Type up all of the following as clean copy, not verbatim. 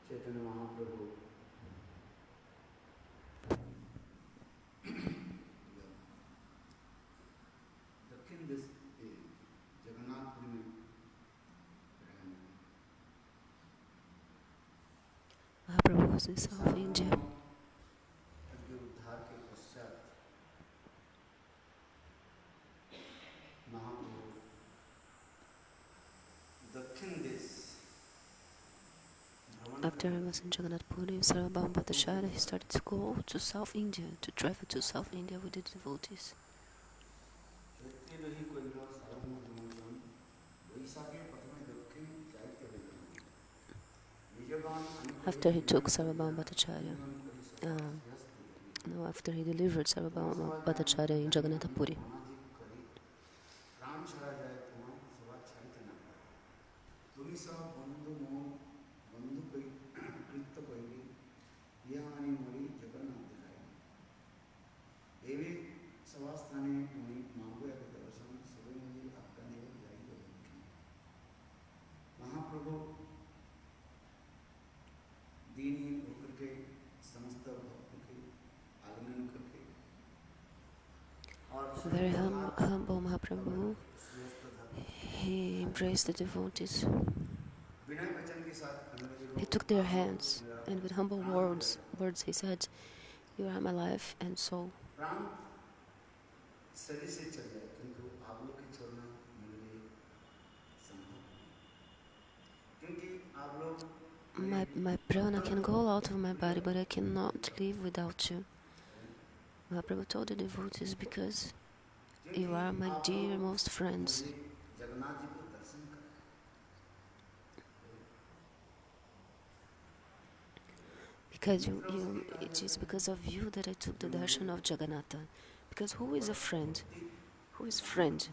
Chaitanya Mahaprabhu दक्षिण देश के जगन्नाथपुरी में रहने Mahaprabhu was in South India. के उद्धार के पश्चात महाप्रभु दक्षिण देश After he was in Jagannath Puri, Sarvabhauma Bhattacharya, he started to go to South India, to travel to South India with the devotees. After he took Sarvabhauma Bhattacharya, after he delivered Sarvabhauma Bhattacharya in Jagannath Puri, महाप्रभु दीनी होकर के समस्त भक्तों के आगमन करके very humble Mahaprabhu, he embraced the devotees. He took their hands and with humble words he said, "You are my life and soul. My prana can go out of my body, but I cannot live without you." Mahaprabhu told the devotees, because you are my dearmost friends. Because it is because of you that I took the darshan of Jagannatha. Because who is a friend? Who is friend?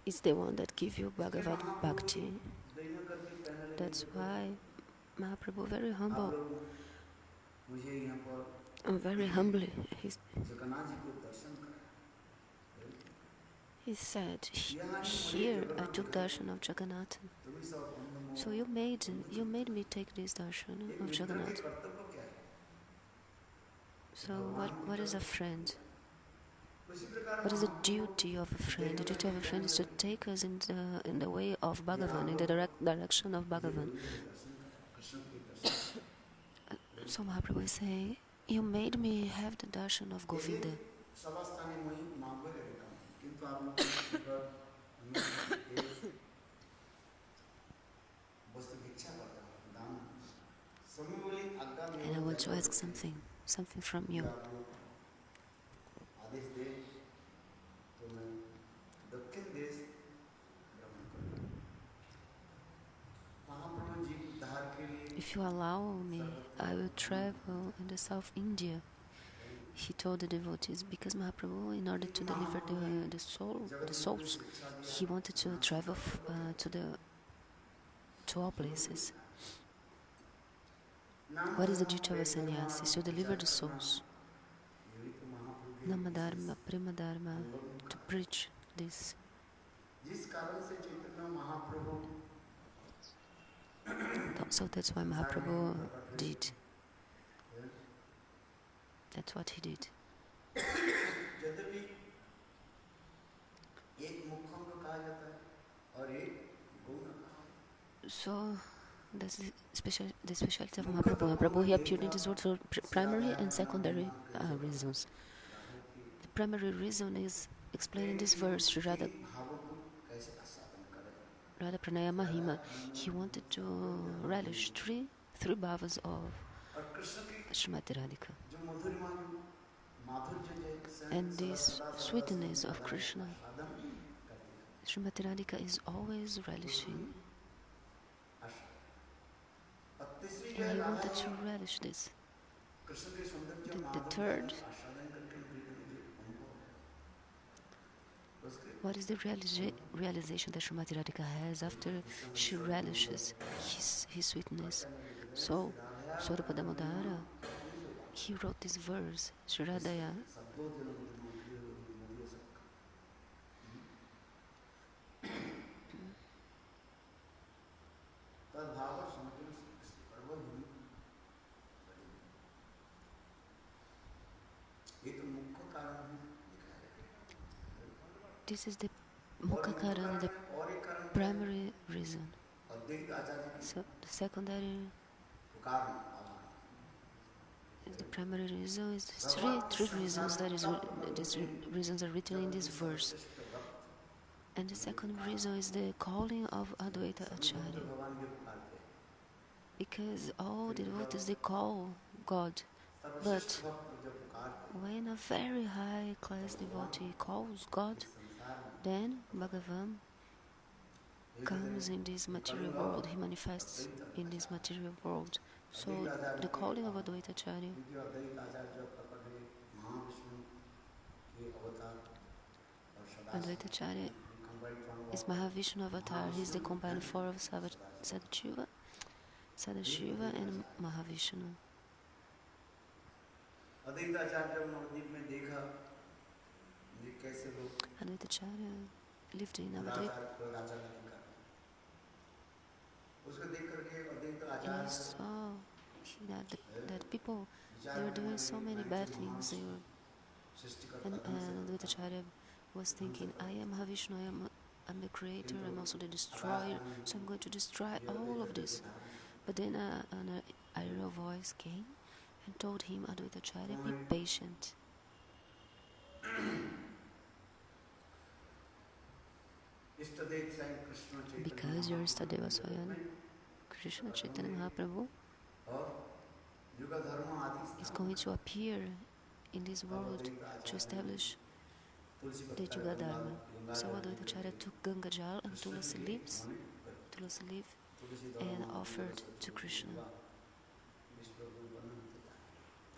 It's the one that gives you Bhagavad Bhakti. That's why Mahaprabhu very humble. Very humbly. He said, "Here I took darshan of Jagannatha. So you made me take this darshan of Jagannatha. So what is a friend? What is the duty of a friend? The duty of a friend is to take us in the way of Bhagavan, in the direction of Bhagavan." So Mahaprabhu is saying, you made me have the darshan of Govinda. And I want to ask something from you. If you allow me, I will travel in the South India. He told the devotees, because Mahaprabhu, in order to deliver the souls, he wanted to travel to all places. What is the duty of a sannyasi? Is to deliver the souls. Namadharma, Premadharma, to preach this. So that's why Mahaprabhu did. That's what he did. So that's the specialty of Mahaprabhu. Mahaprabhu, he appeared in this world for primary and secondary reasons. The primary reason is explained in this verse, Radha Pranaya Mahima. He wanted to relish three bhavas of Srimati Radhika. And this sweetness of Krishna, Srimati Radhika is always relishing. And he wanted to relish this. The third, what is the realization that Srimati Radhika has after she relishes his sweetness? So, Swarupa Damodara, he wrote this verse, Shradaya. This is the और Mukha मुख्य Karana, कारण the में और एक कारण क्या है? primary reason. अद्वैत आचार्य की So the secondary पुकार में आह्वान। is the primary reason. Is भगवान इस three संसार reasons में that is तब प्रकट these हुए reasons are written जब in उनके this verse. सर्वश्रेष्ठ भक्त And the उन्हें second पुकारा। reason is the calling of Advaita सभी भक्त Acharya. भगवान के पुकारते हैं। Because all the लेकिन devotees जब they call God, सर्वश्रेष्ठ but भक्त जब पुकारते हैं, when a very high class तब भगवान devotee calls God, इस संसार में then प्रकट होते Bhagavan हैं। ये कहते comes in हैं this कि material Kaliyuga world, he manifests Advaita in this Acharya, material world. Advaita So Acharya the के calling of Advaita Acharya, क्योंकि अद्वैत आचार्य जब प्रकट हुए महाविष्णु के अवतार और Advaita Sadashiv Acharya combined form is of Mahavishnu avatar. He is the Mahavishnu combined and form of Sadashiv. Sadashiva and Mahavishnu. अद्वैत आचार्य जब नवद्वीप में देखा ये कैसे लोग Advaita Acharya lived in Navadvip, दुराचार दुराचार नहीं करते, उसको देख करके अद्वैत and he Acharya saw that people विचार they were करने doing लगे, so many मैं bad तो things. They महाविष्णु were, सृष्टिकर्ता धन से and Advaita करता हूँ, Acharya was धन से thinking, I करता am हूँ, Mahavishnu, I'm the creator, किंतु I'm also the Akash destroyer, में so I'm going to destroy ये all of अद्वैत this. के धारण But then an Arya voice came and told him, Advaita Acharya, be उन्होंने patient, इष्टदेव स्वयं Krishna Chaitanya because your Istadeva Mahaprabhu Swayam, में Krishna Chaitanya Mahaprabhu, और युग धर्म आदि is स्थान going to appear in this तब world Advaita to Acharya establish Tulsi the पत्ता Juga Ganga Dharma. Ganga So जल Advaita Acharya लेकर took Ganga Jal and Krishna ji Tulasi के leaves, उन्होंने Tulasi leaf, तुलसी and दवा offered to Krishna. विश्व वर्णन होते जाए।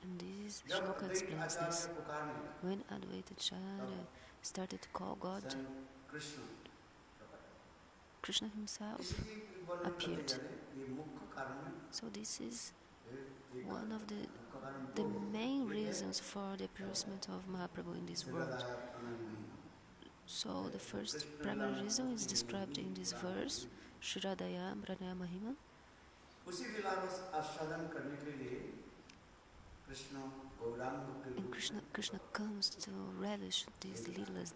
And this जब shloka Advaita explains Acharya this. पुकारने लगा, When Advaita Acharya started to call God, स्वयं कृष्ण प्रकट हुए। Krishna himself इसी वर्णन करते appeared. जा रहे, ये मुख्य कारण में So this is एक one of मुख्य कारण the दो, main एक है reasons for the appearance of Mahaprabhu in this world. Srilata Pranay महिमा, So the first Krishna Leela primary में reason is भक्ति described Yogi in this Purana verse, में। Shradaya Pranaya Mahima. उसी लीला रस आस्वादन करने के लिए कृष्ण गौरांग के And रूप Krishna, में Krishna प्रकट comes to relish these leelas,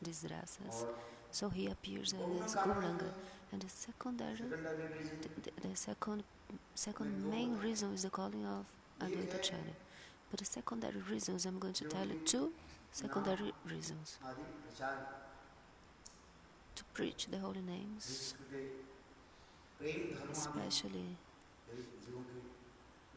these rasas. और So he appears गौण as कारण Gauranga. है, And the secondary, secondary reason the second main reason is the calling of एक Advaita है Acharya. But the secondary reasons, I'm going to जो tell you कि two नाम secondary reasons. आदि प्रचार To preach the holy names, जिसके प्रेम धर्म आदि especially जीवों के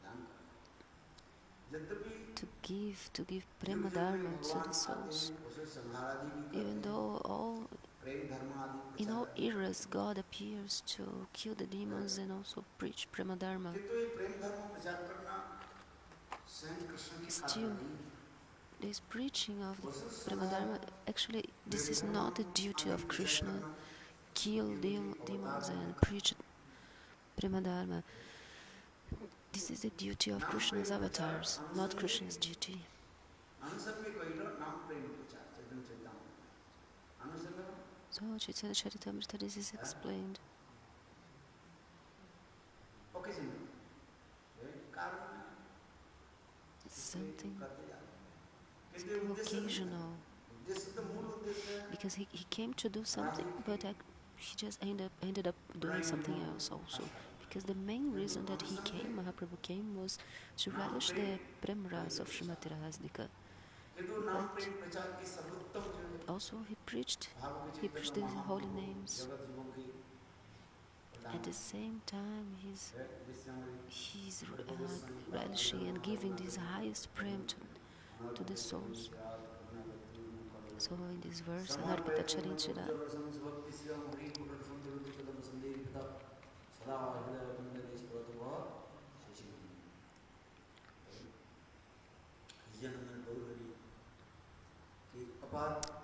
दान करना। यद्यपि to give युग prema युग में dharma to भगवान the आते souls. हैं, उसे संहार आदि भी Even करते हैं, though प्रेम धर्म आदि in all प्रचार करते eras God appears to kill the demons and also preach prema dharma, हैं। किंतु ये प्रेम धर्म प्रचार करना स्वयं कृष्ण की खातिर still नहीं, this preaching of the वसुर prema संहार dharma, actually this is निर्धर्म not the duty आदि of प्रचार Krishna, करना kill ये उनके demons अवतार and में preach prema dharma. This is the duty of नाम Krishna's प्रेम प्रचार avatars, not अनुसंग Krishna's duty. अनुसंग में कहिलो नाम प्रेम प्रचार चैतन्य चैतन्य अनुसंग So Chaitanya Charitamrita, this is explained. Occasion कारण It's something करते जा रहे हैं, it's किंतु उद्देश्य नहीं है। occasional. उद्देश्य तो मूल उद्देश्य है Because he came to do something, but he just ended up doing something else also. Because the main reason that he came, Mahaprabhu came, was to relish the prem ras of Srimati Rahasdika. किंतु नाम But प्रेम प्रचार की सर्वोत्तम जो है also he preached भाव के the Chaitanya holy Mahaprabhu names. जगत जीवों की At the same time, he's relishing and giving this highest prem to the souls. So in this verse, Anarpita Charinchira,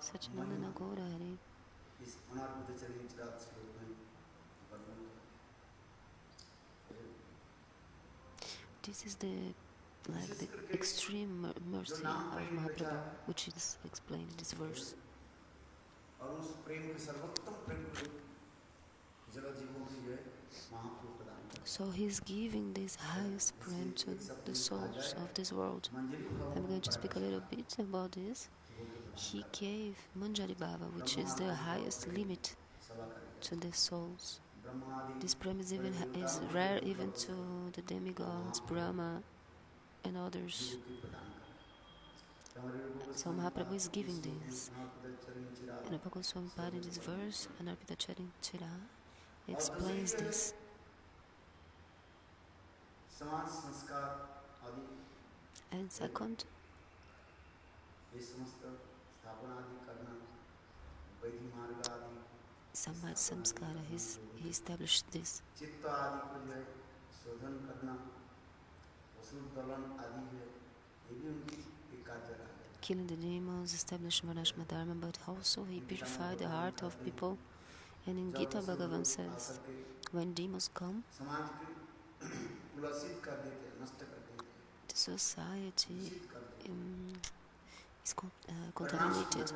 Sachinandana Gaura Hari. इस अनार्पित चरित्र श्लोक में वर्णन This is the extreme mercy of Mahaprabhu, which is explained in this verse. और उस प्रेम के सर्वोत्तम प्रेम को जगत जीवों की जो है महाप्रभु प्रदान करते हैं। So he's giving this highest prem to the souls of this world. I'm going to speak a little bit about this he gave Manjari Baba, which is the highest limit to the souls. This prem is rare even to the demigods, Brahma and others. So Mahaprabhu is giving this. And Bhagavad Swami Pada in this verse, Anarpita Charin Chira, explains this. And second, Samaj Samskara, he established this. Killing the demons, established Varnashma Dharma, but also he purified the heart of people. And in Gita Bhagavan says, when demons come, the society is contaminated.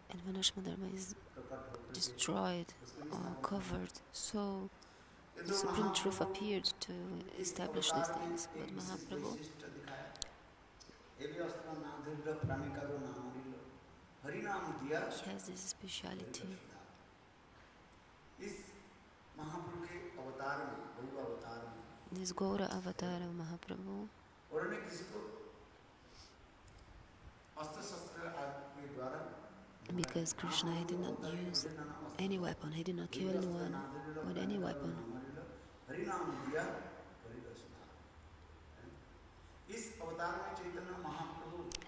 And Varnashma Dharma is destroyed or covered. So the Supreme Truth appeared to establish these things. But Mahaprabhu, he has this speciality. This Gaura avatar of Mahaprabhu, because Krishna, he did not use any weapon, he did not kill anyone with any weapon.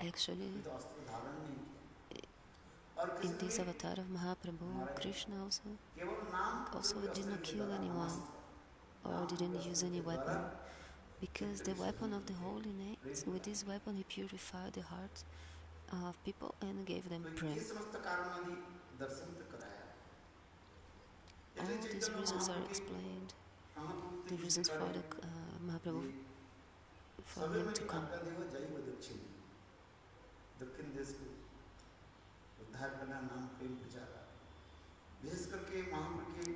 Actually, in this avatar of Mahaprabhu, Krishna also did not kill anyone or didn't use any weapon, because the weapon of the holiness, with this weapon he purified the hearts of people and gave them prayer. All these reasons are explained, the reasons for the Mahaprabhu, for him to come.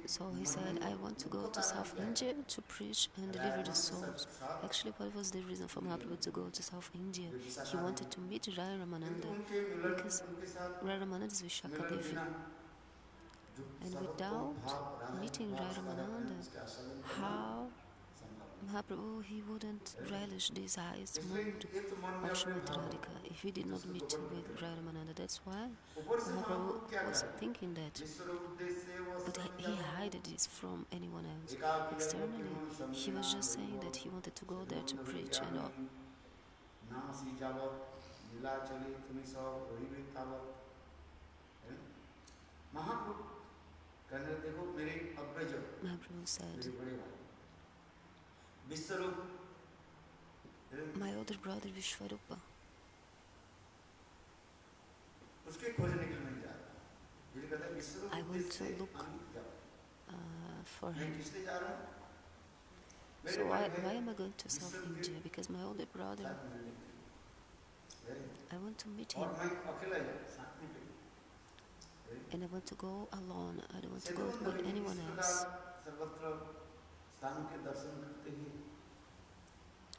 So he said, I want to go to South India to preach and deliver the souls. Actually, what was the reason for Mahaprabhu to go to South India? He wanted to meet Rai Ramananda, because Rai Ramananda is Vishaka Devi. And without meeting Rai Ramananda, how Mahaprabhu, he wouldn't relish this highest mood of Srimati Radhika if he did not meet with Rai Ramananda. That's why Mahaprabhu was thinking that. But he hid this from anyone else. Externally, he was just saying that he wanted to go there to preach and all. Mahaprabhu said, my older brother Vishwarupa, I want to look for him. So why am I going to South India? Because my older brother, I want to meet him. And I want to go alone. I don't want to go with anyone else.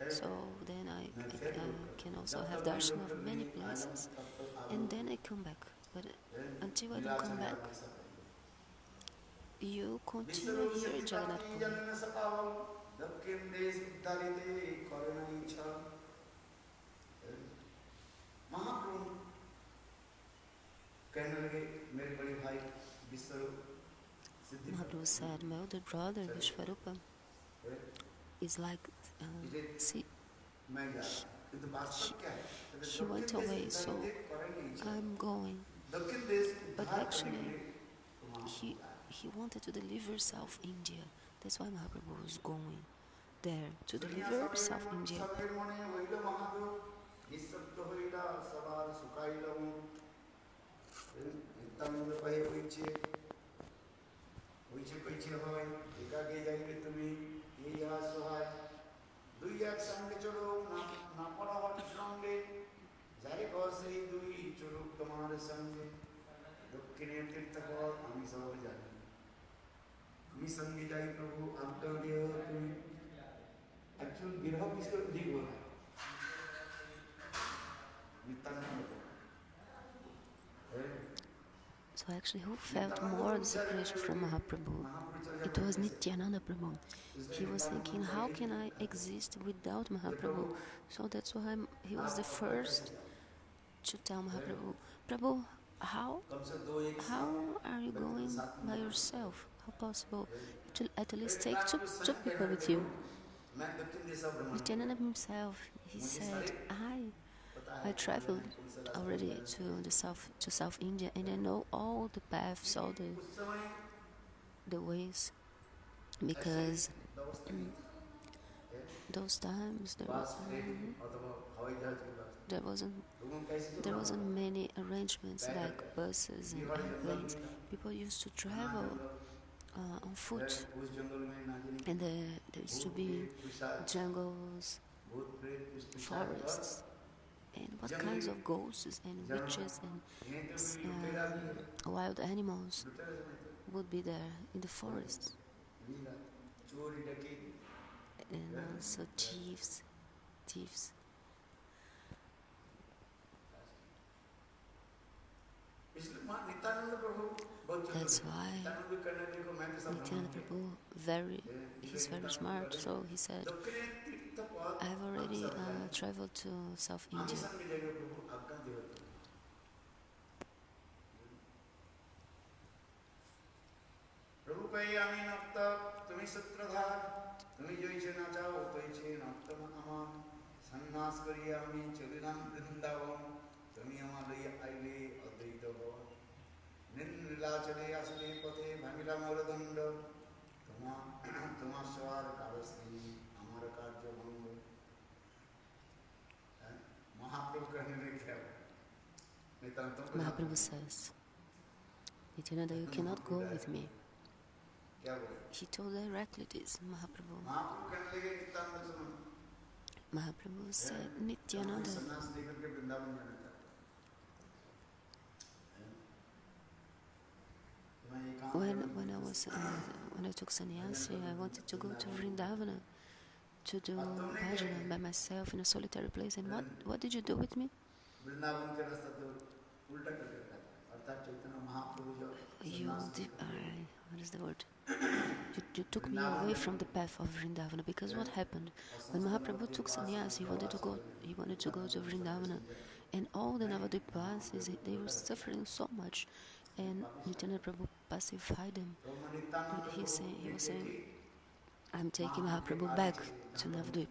So then I can also have darshan of many places. And then I come back. But until I don't come back, you continue here, Jagannath Puri. Mahaprabhu said, my older brother Vishwarupa is like, see, he went away, so I'm going. But actually, he wanted to deliver South India. That's why Mahaprabhu was going there, to deliver South India. Actually, Birha is the big one. So actually, who felt more the separation from Mahaprabhu? It was Nityananda Prabhu. He was thinking, how can I exist without Mahaprabhu? So that's why he was the first to tell Mahaprabhu, Prabhu, how are you going by yourself? How possible? To at least take two people with you. Nityananda himself, he said, I traveled already to South India, and I know all the paths, all the ways, because those times there wasn't many arrangements like buses and airplanes. People used to travel on foot, and there used to be jungles, forests, and what kinds of ghosts and witches and wild animals would be there in the forests, and also thieves. That's why Nityananda Prabhu he's very smart. So he said, I've already traveled to South India. Mahaprabhu says, Nityananda, you cannot go with me. He told directly this, Mahaprabhu. Mahaprabhu said, Nityananda, when I took sannyasi, I wanted to go to Vrindavana to do bhajana by myself in a solitary place. And what did you do with me? What is the word? You took me away from the path of Vrindavana, because what happened when Mahaprabhu took sannyas? He wanted to go to Vrindavana, and all the Navadvipas, they were suffering so much, and Nityananda Prabhu pacified them. He was saying, I'm taking Mahaprabhu back to Navadvip.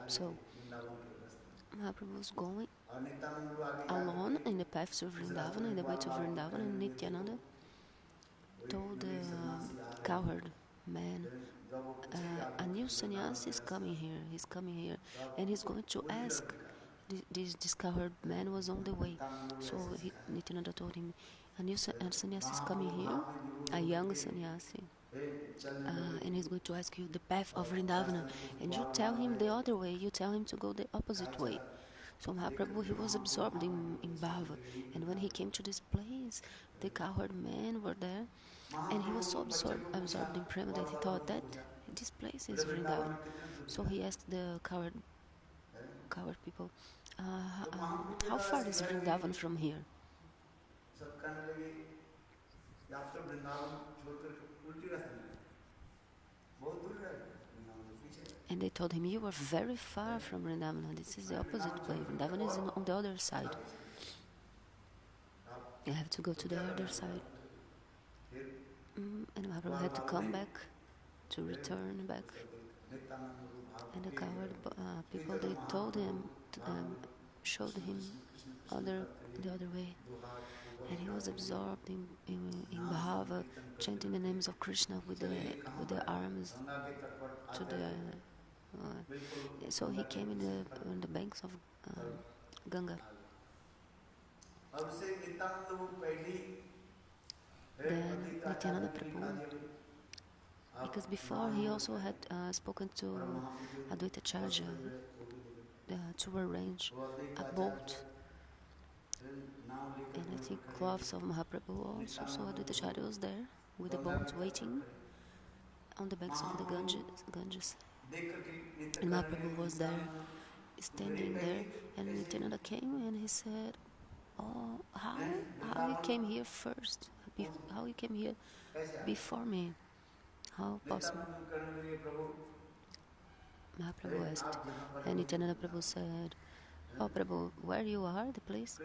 So Mahaprabhu was going alone in the path to Vrindavana, in the way to Vrindavana, and Nityananda told the cowherd man, a new sannyasi is coming here, and he's going to ask. This cowherd man was on the way, so Nityananda told him, a new sannyasi is coming here, a young sannyasi, and he's going to ask you the path of Vrindavana, and you tell him the other way, you tell him to go the opposite way. So Mahaprabhu, he was absorbed in bhava, and when he came to this place, the cowherd men were there, and he was so absorbed in prema that he thought that this place is Vrindavan. So he asked the cowherd people, how far is Vrindavan from here? And they told him, you are very far from Vrindavan. This is the opposite way. Vrindavan is on the other side. You have to go to the other side. And Mahaprabhu had to come back, to return back. And the coward people, they told him, showed him the other way. And he was absorbed in bhava, chanting the names of Krishna with the arms to the. So he came on the banks of Ganga. Then Nityananda Prabhu, because before he also had spoken to Advaita Acharya to arrange a boat, and I think cloths of Mahaprabhu also. So Advaita Acharya was there with the boat waiting on the banks of the Ganges. And Mahaprabhu was there, standing there, and Nityananda came and he said, "Oh, how you came here first? How you came here before me? How possible?" Mahaprabhu asked, and Nityananda Prabhu said, "Oh Prabhu, where you are, the place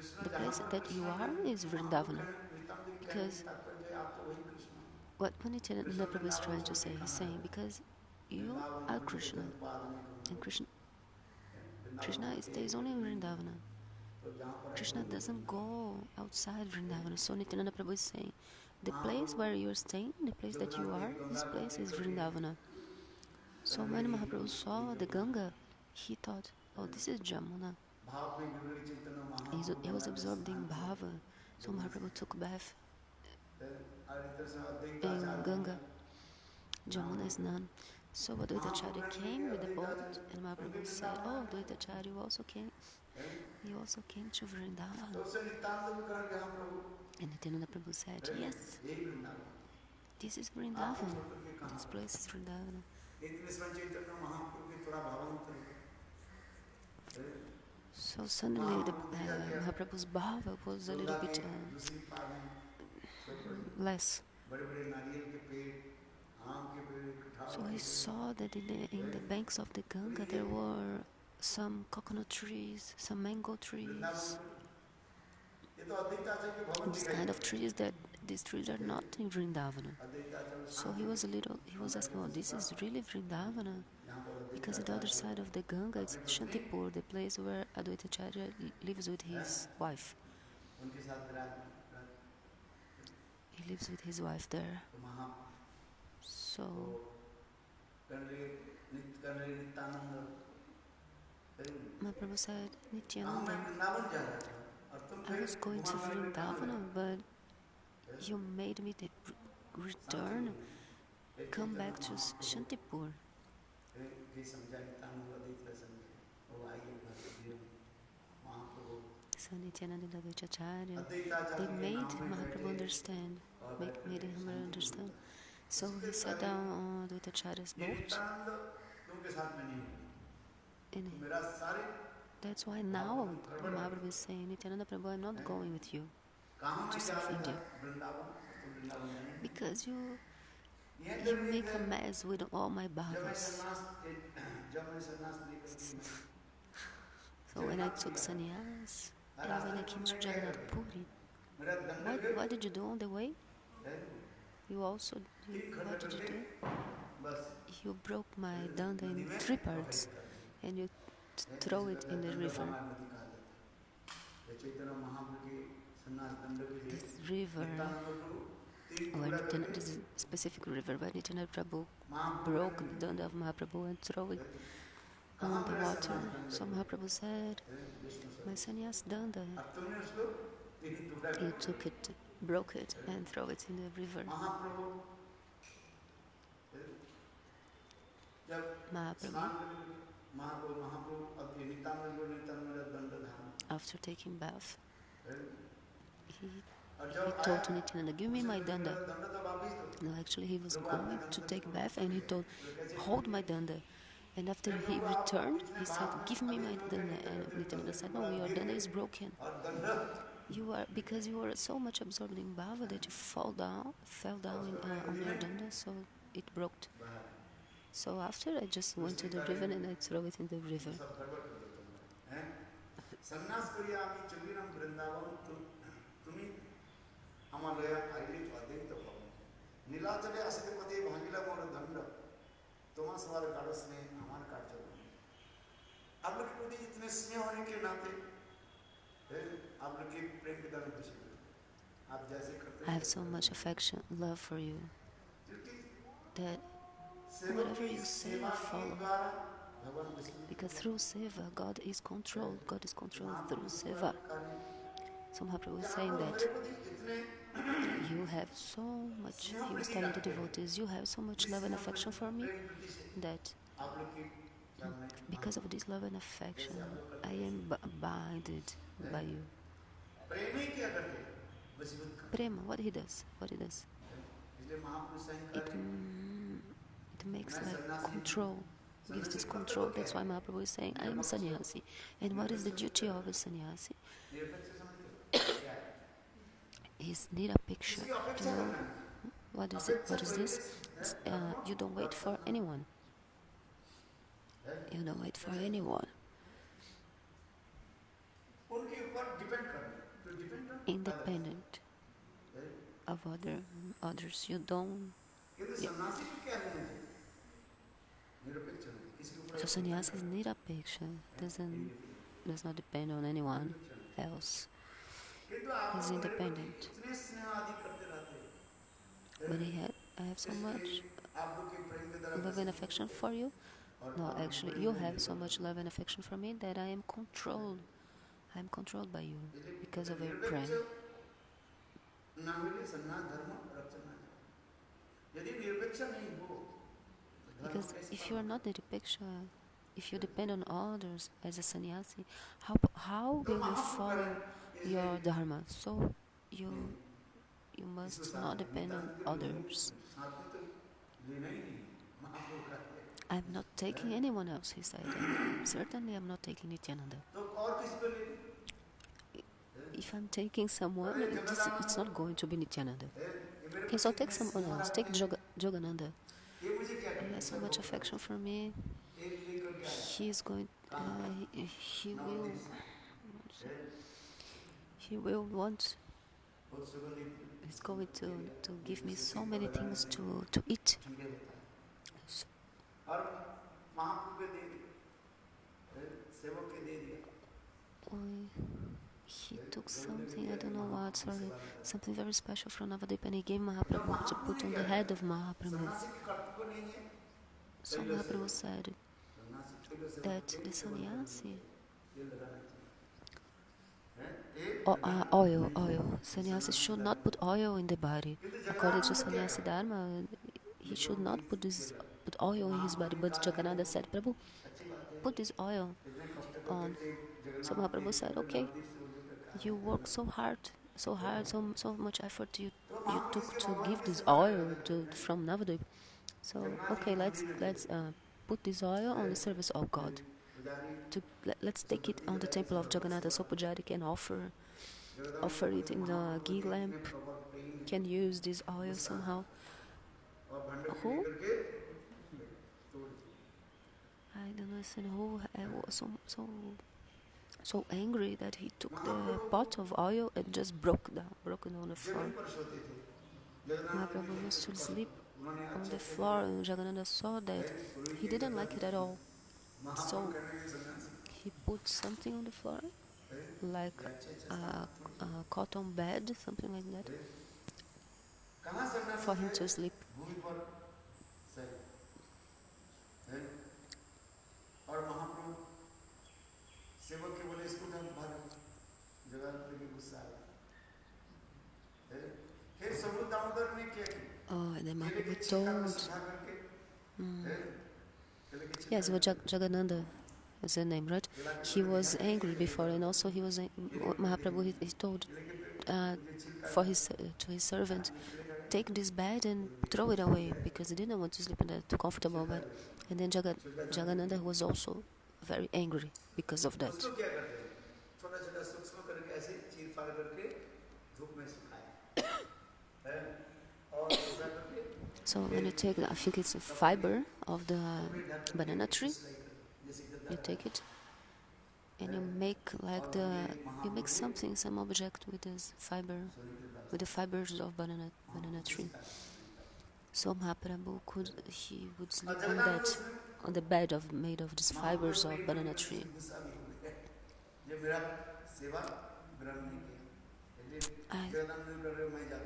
that you are is Vrindavana." Because what Nityananda Prabhu is trying to say, he's saying, because you are Krishna, and Krishna stays only in Vrindavana. Krishna doesn't go outside Vrindavana. So Nityananda Prabhu is saying, the place where you are staying, the place that you are, this place is Vrindavana. So when Mahaprabhu saw the Ganga, he thought, oh, this is Jamuna. He was absorbed in Bhava. So Mahaprabhu took bath in Ganga. Jamuna is none. So Advaitacharya came with the boat, and Mahaprabhu said, oh, Advaitacharya, you also came to Vrindavan. And Nityananda Prabhu said, yes, this is Vrindavan. This place is Vrindavan. So suddenly the Mahaprabhu's bhava was a little bit less. So I saw that in the banks of the Ganga there were some coconut trees, some mango trees. This kind of trees these trees are not in Vrindavana. So he was asking, oh, this is really Vrindavana? Because at the other side of the Ganga, it's Shantipur, the place where Advaitacharya lives with his wife. He lives with his wife there. So Mahaprabhu said, Nityananda, I was going to Vrindavana, but you made me return, come back to Shantipur. So Nityananda and Advaitacharya, they made Mahaprabhu understand, made him understand. So he sat down on Advaitacharya's boat, and that's why now Mahaprabhu is saying, Nityananda Prabhu, I'm not going with you to South India, because you make a mess with all my bhavas. So when I took sannyas, and when I came to Jagannath Puri, what did you do on the way? What did you do? You broke my danda in 3 parts, and you throw it in the river. This river, this specific river where Nityananda Prabhu broke the danda of Mahaprabhu and throw it on the water. So Mahaprabhu said, my sannyas danda, you took it, broke it, and throw it in the river. Mahaprabhu, after taking bath, he told to Nityananda, give me my danda. No, actually he was going to take bath, and he told, hold my danda. And after he returned, he said, give me my danda. And Nityananda said, no, your danda is broken. Because you were so much absorbed in bhava that you fell down on your danda, so it broke. So after, I just went to the river and I threw it in the river. I have so much affection, love for you, that whatever you say, I follow. Because through seva, God is controlled. God is controlled through seva. So Mahaprabhu is saying that you have so much, he was telling the devotees, you have so much love and affection for me that because of this love and affection, I am bounded by you. Prema, what he does? It makes like control. gives this control. That's why Mahaprabhu is saying, I am a sannyasi. And what is the duty of a sannyasi? Is nirapeksha. You know, what is it? What is this? You don't wait for anyone. You don't wait for anyone. Independent of others. You don't. So sannyasi is nirapeksha. Does not depend on anyone else. He's independent. But I have so much love and affection for you. No, actually, you have so much love and affection for me that I am controlled. I am controlled by you because of your prem. Because if you are not nirapeksha, if you depend on others as a sannyasi, how will you follow your dharma? So you must not depend on others. I'm not taking anyone else, he said. And certainly I'm not taking Nityananda. If I'm taking someone, it's not going to be Nityananda. Okay, so take someone else. Take Jyogananda. He has so much affection for me. He will want. He's going to give me so many things to eat. So, he took something, I don't know what, sorry, something very special from Navadip, and he gave Mahaprabhu to put on the head of Mahaprabhu. So Mahaprabhu said that the sannyasi, oil. Sannyasi should not put oil in the body. According to sannyasi dharma, he should not put oil in his body. But Jagannatha said, Prabhu, put this oil on. So Mahaprabhu said, okay, you work so much effort you took to give this oil from Navadip. So okay, let's put this oil on the service of God. Let's take it on the temple of Jagannatha, so Pujari can offer it in the ghee lamp. Can use this oil somehow. Who? I don't know. Who was so angry that he took the pot of oil and just broke it on the floor. Mahaprabhu used to sleep on the floor, and Jagannatha saw that he didn't like it at all. So he put something on the floor, like a cotton bed, something like that, for him to sleep. Oh, and then Mahaprabhu told. Yes, it was Jagannatha is the name, right? He was angry before, and also he was Mahaprabhu. He told to his servant, take this bed and throw it away, because he didn't want to sleep in that comfortable bed. And then Jagannatha was also very angry because of that. So when you take, I think it's a fiber of the banana tree, you take it and you make some object with this fiber, with the fibers of banana tree. So Mahaprabhu would sleep on the bed made of these fibers of banana tree.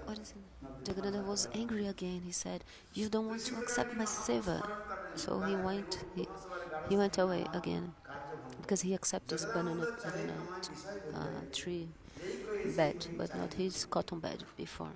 What is it? Jagannatha was angry again. He said, "You don't want to accept my seva." So he went away again, because he accepted his banana tree bed, but not his cotton bed before.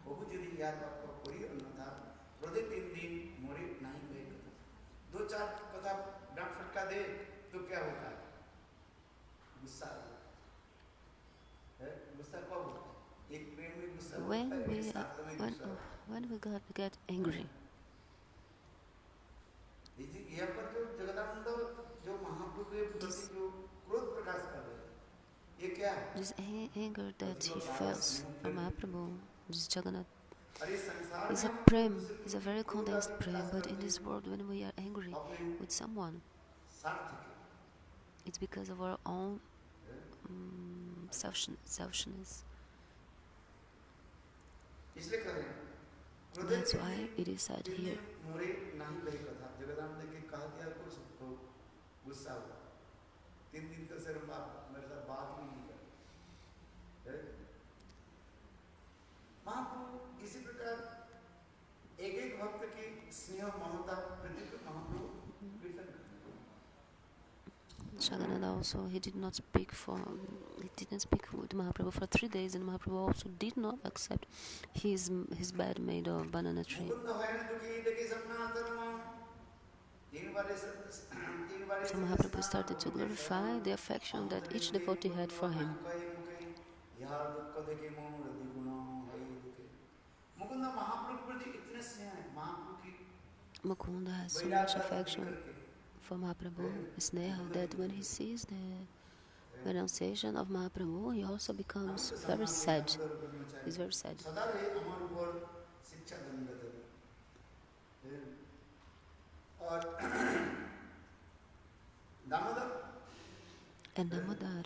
When we get angry, यहाँ पर जो जगदानंद जो महाप्रभु के प्रति जो क्रोध प्रकाश कर रहे हैं, ये क्या है? this anger that he feels from Mahaprabhu, this Jagannath, अरे संसार is में a हम prem, दूसरे is a प्रति very क्रोध condensed आदि prem, प्रकाश but in करते this हैं world when we are angry अपने with someone, स्वार्थ के, it's because of our own selfishness. इसलिए करें That's why it is said here. मोरे नहीं लही कथा जगदानंद के कहा दिया कुछ सबको गुस्सा हुआ 3 दिन तक सिर्फ मेरे साथ बात भी नहीं कर महाप्रभु इसी प्रकार एक एक भक्त की स्नेह ममता प्रति महाप्रभु कीर्तन करते Jagannath also, he didn't speak with Mahaprabhu for 3 days, and Mahaprabhu also did not accept his bed made of banana tree. So Mahaprabhu started to glorify the affection that each devotee had for him. Mukunda has so much affection for Mahaprabhu, Sneha, that when he sees the renunciation of Mahaprabhu, he also becomes very sad. He's very sad. And Damodar,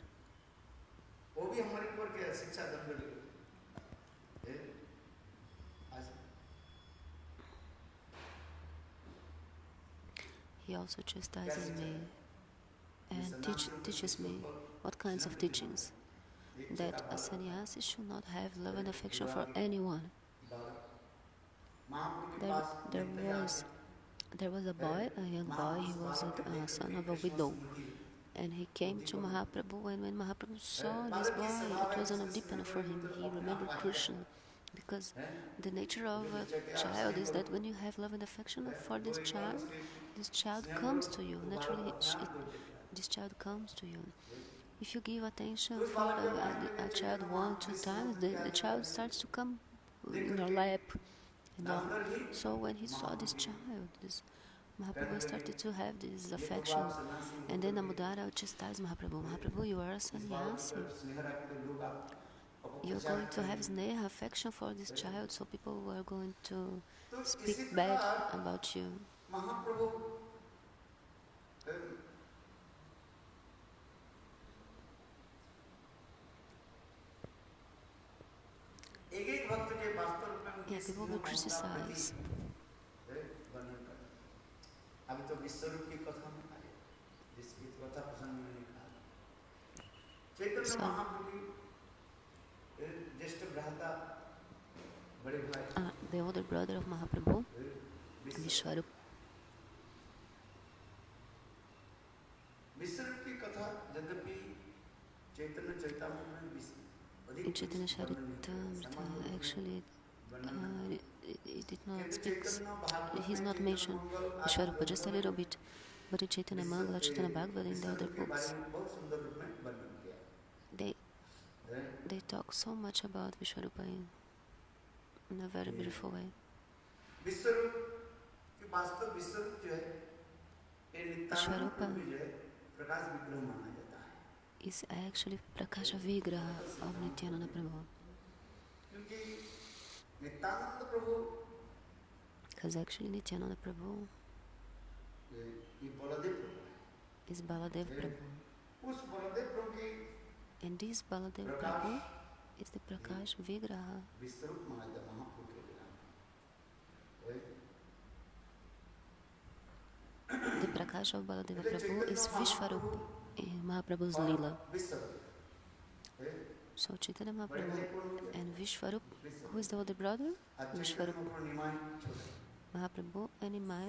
he also chastises me and teaches me what kinds of teachings. That a sannyasi should not have love and affection for anyone. There was a boy, a young boy, he was a son of a widow. And he came to Mahaprabhu, and when Mahaprabhu saw this boy, it was an Udipana for him. He remembered Krishna. Because the nature of a child is that when you have love and affection for this child comes to you. Naturally, this child comes to you. If you give attention for a child 1, 2 times, the child starts to come in your lap. So when he saw this child, Mahaprabhu started to have this affection. And then Damodara chastised Mahaprabhu. Mahaprabhu, you are a sannyasi. You're going to have sneha, affection for this child, so people are going to speak bad about you. Yeah, people will criticize. So, the older brother of Mahaprabhu, Vishwarup, in Chaitanya Charitamrita, actually, it did not speak, he's not mentioned Vishwarupa, just a little bit, but in Chaitanya Mangala, Chaitanya Bhagavad, in the other books, they talk so much about Vishwarupa in a very beautiful way. Vishwarupa is actually Prakasha Vigraha of Nityananda Prabhu. Because actually Nityananda Prabhu is Baladev Prabhu. And this Baladev Prabhu is the Prakash Vigraha. The Prakash of Baladeva Prabhu is Vishwarup in Mahaprabhu's lila. So Chaitanya Mahaprabhu and Vishwarup, who is the older brother? Vishwarup. Mahaprabhu and Nimai.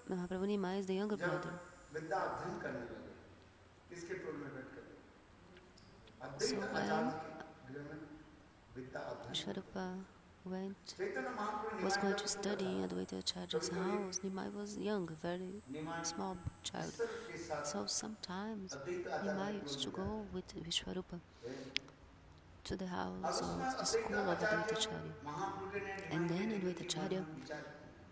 Mahaprabhu Nimai is the younger brother. So when Vishwarupa was going to study in Advaita Acharya's house, Nimai was young, a very small child. So sometimes Nimai used to go with Vishwarupa to the house or to the school of Advaita Acharya. And then Advaita Acharya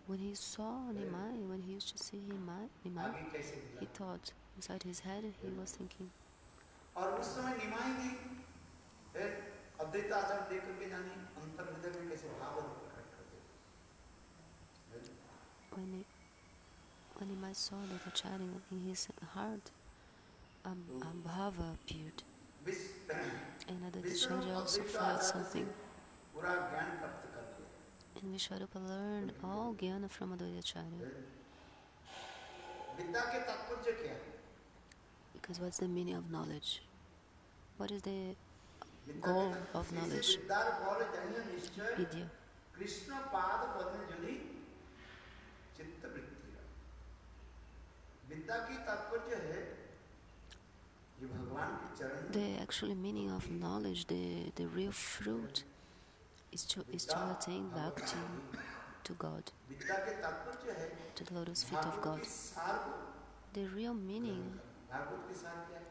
When he saw Nimai, when he used to see Nimai, आगे कैसे he मिला thought inside his head, he was thinking. और उस समय निमाई ने अद्वैत आचार्य देख करके जानी अंतर हृदय में कैसे भाव प्रकट कर दे When Nimai saw that the chanting in his heart, a bhava appeared. And Advaitacharya also felt something. पूरा ज्ञान प्राप्त कर लिया And Vishwarupa learned all jnana from Advaitacharya. विद्या के तात्पर्य क्या है Because what's the meaning of knowledge? What is the goal of knowledge? Vidya. Krishna पाद पद्म जुड़ी चित्त वृत्ति विद्या की तात्पर्य है ये भगवान के चरण The actual meaning of knowledge, the real fruit, is to attain bhakti to God, विद्या के तात्पर्य है to the lotus feet of God. The real meaning Bhagavat के साथ क्या है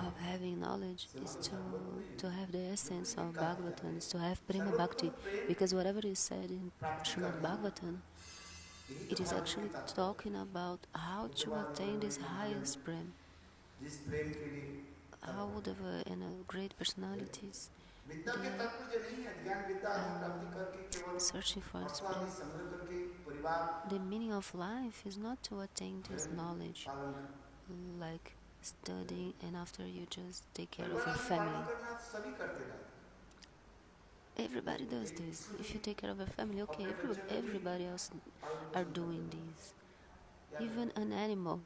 of having knowledge is to have the essence of Bhagavatam, is to have prema bhakti, because whatever is said in Srimad Bhagavatam, it is actually talking about how to attain this highest prem. जिस प्रेम के लिए How whatever and great personalities विद्या के तात्पर्य नहीं है ज्ञान विद्या प्राप्ति करके केवल searching for this अपना prem. संग्रह करके परिवार The meaning of life is not to attain this knowledge, like studying and after you just take care of your family. सभी करते रहते Everybody does this. If you take care of your family, okay, everybody else are doing this. Even an animal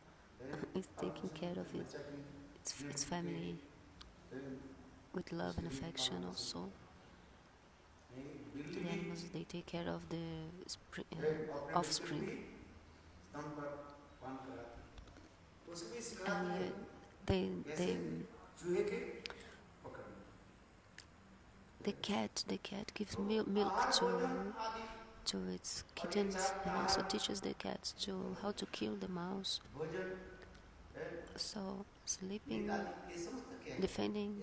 is taking care of its family with love and affection also. The animals, they take care of the offspring. And the cat gives milk to its kittens and also teaches the cats how to kill the mouse. So sleeping, defending.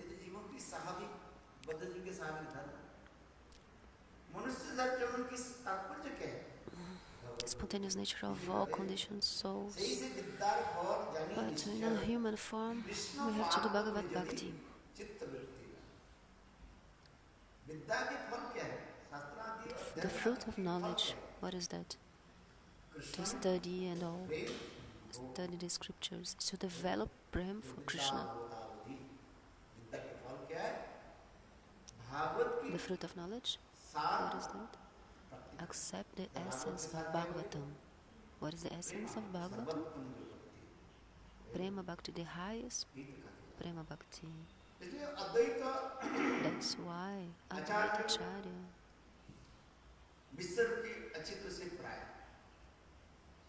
Spontaneous nature of all conditioned souls. But in a human form, we have to do Bhagavad Bhakti. The fruit of knowledge, what is that? To study and all, study the scriptures, to develop prem for Krishna. The fruit of knowledge, what is that? Accept the essence of Bhagavatam. What is the essence of Bhagavatam? Prema Bhakti, the highest Prema Bhakti. That's why Advaitacharya विसर्ग के अचित्र से प्राय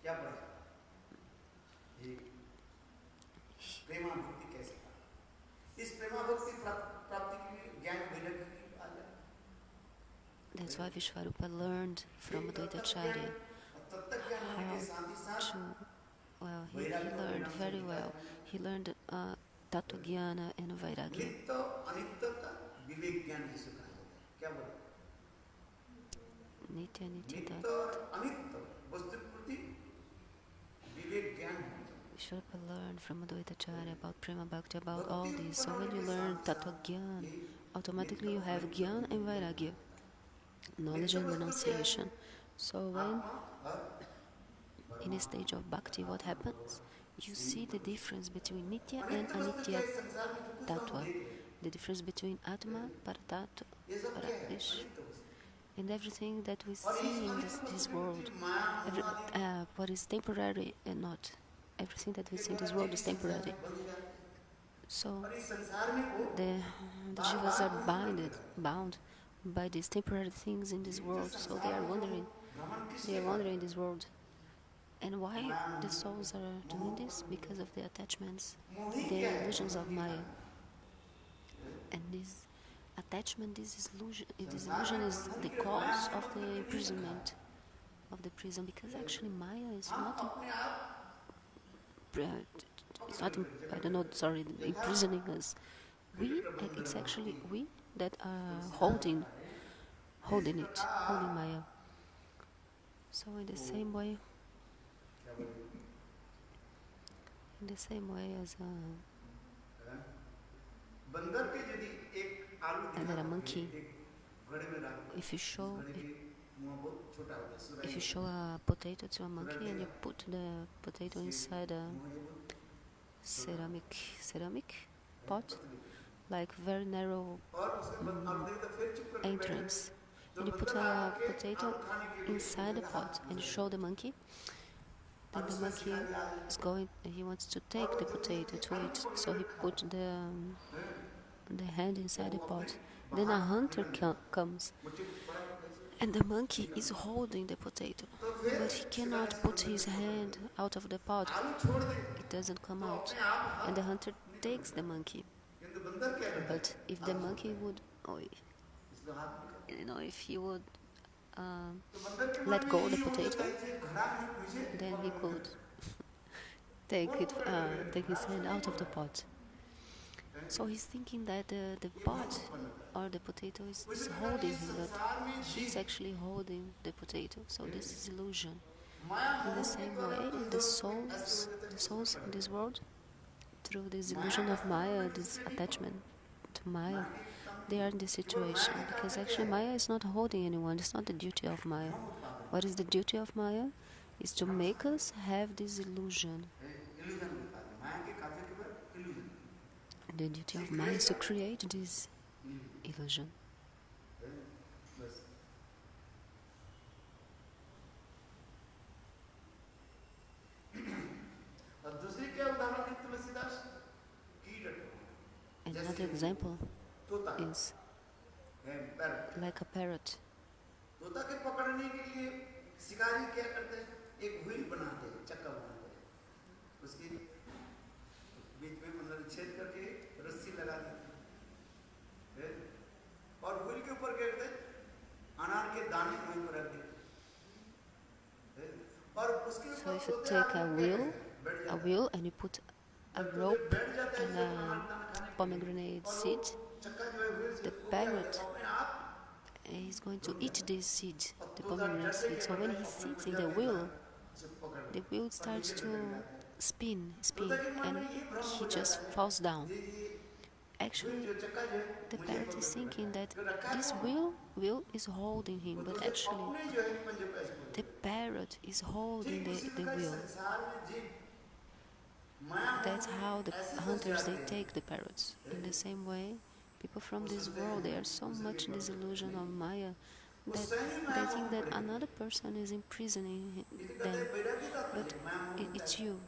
क्या पढ़ा ये प्रेमा भक्ति कैसे प्राप्त इस प्रेमा भक्ति प्राप्ति के लिए ज्ञान वैराग्य की बात है That's why Vishwarupa learned from Advaitacharya how to, well, he learned very well. He learned Tattva Jnana and Vairagya. नित्य अनित्यता विवेक ज्ञान जिसे कहा जाता है क्या बोले Nitya Nitya अनित्य वस्तु प्रति विवेक ज्ञान Vishwarupa learned from Advaitacharya about Prema Bhakti, about all this. So when you learn Tattva Jnana, automatically you have Jnana and Vairagya, knowledge and renunciation. So when in a stage of Bhakti, what happens? You see the difference between Nitya and Anitya Tattva, the difference between Atma, Paratattva, Paradish, and everything that we see in this world, what is temporary and not. Everything that we see in this world is temporary. So the jivas are bound by these temporary things in this world. So they are wandering in this world. And why the souls are doing this? Because of the attachments, the illusions of Maya. And this attachment, this illusion is the cause of the imprisonment of the prison. Because actually Maya is not imprisoning us. It's actually we that are holding Maya. So in the वो same way, क्या बोले as हैं? बंदर के यदि एक आलू and दिखा a करके monkey, एक घड़े में डाल if you इस show घड़े के मुंह बहुत छोटा होता है if you सुराही show होता a potato to a है monkey and you put the potato इसके inside a मुंह ये बहुत ceramic है, pot, पतली like very narrow और उसके बाद आलू देखा तो फिर चुप करके बैठे entrance, तो and you put बंदर a आके potato आलू खाने के लिए inside the उसके pot हाथ and you घुसा show the monkey, then और the उसमें monkey शिकारी आ is जाए he wants to और take वो the जब potato उसके to आलू eat, पकड़ so के he खाता put है the hand inside the वो pot. अपने Then a बाहर hunter निकल जाता comes, है मुट्ठी पड़ा कैसे and the monkey is holding the potato, तो फिर but he शिकारी cannot से put बंदर his को पकड़ hand लेता out of the pot. आलू छोड़ दे It doesn't come तो out, अपने आप and the हाथ hunter निकल takes the जाता है monkey. किंतु बंदर क्या करता But है if the आलू monkey छोड़ता है would, इसलिए हाथ निकल if he would तो बंदर के let मन में go the यही हो जाता potato, है कि घड़ा में मुझे then he पकड़ could take his hand out of the pot. So he's thinking that the pot or the potato is holding him, but he's actually holding the potato. So this is illusion. In the same way, the souls in this world, through this illusion of Maya, this attachment to Maya, they are in this situation because actually Maya is not holding anyone. It's not the duty of Maya. What is the duty of Maya? Is to make us have this illusion. The duty of Maya is to create this illusion. Another example is like a parrot. तोता के पकड़ने के लिए शिकारी क्या करते हैं एक व्हील बनाते हैं चक्का बनाते हैं उसकी बीच में मतलब छेद करके रस्सी लगा देते हैं और व्हील के ऊपर क्या करते हैं अनार के दाने वहीं पर रख देते और उसके So ऊपर if you take a wheel and you put a rope and a pomegranate seed, the parrot is going to eat this seed, the pomegranate seed. So when he sits in the wheel starts to spin, and he just falls down. Actually, the parrot is thinking that this wheel is holding him, but actually, the parrot is holding the wheel. That's how the hunters, they take the parrots. In the same way, people from this world, they are so much in this illusion of Maya that they think that another person is imprisoning them, but it's you.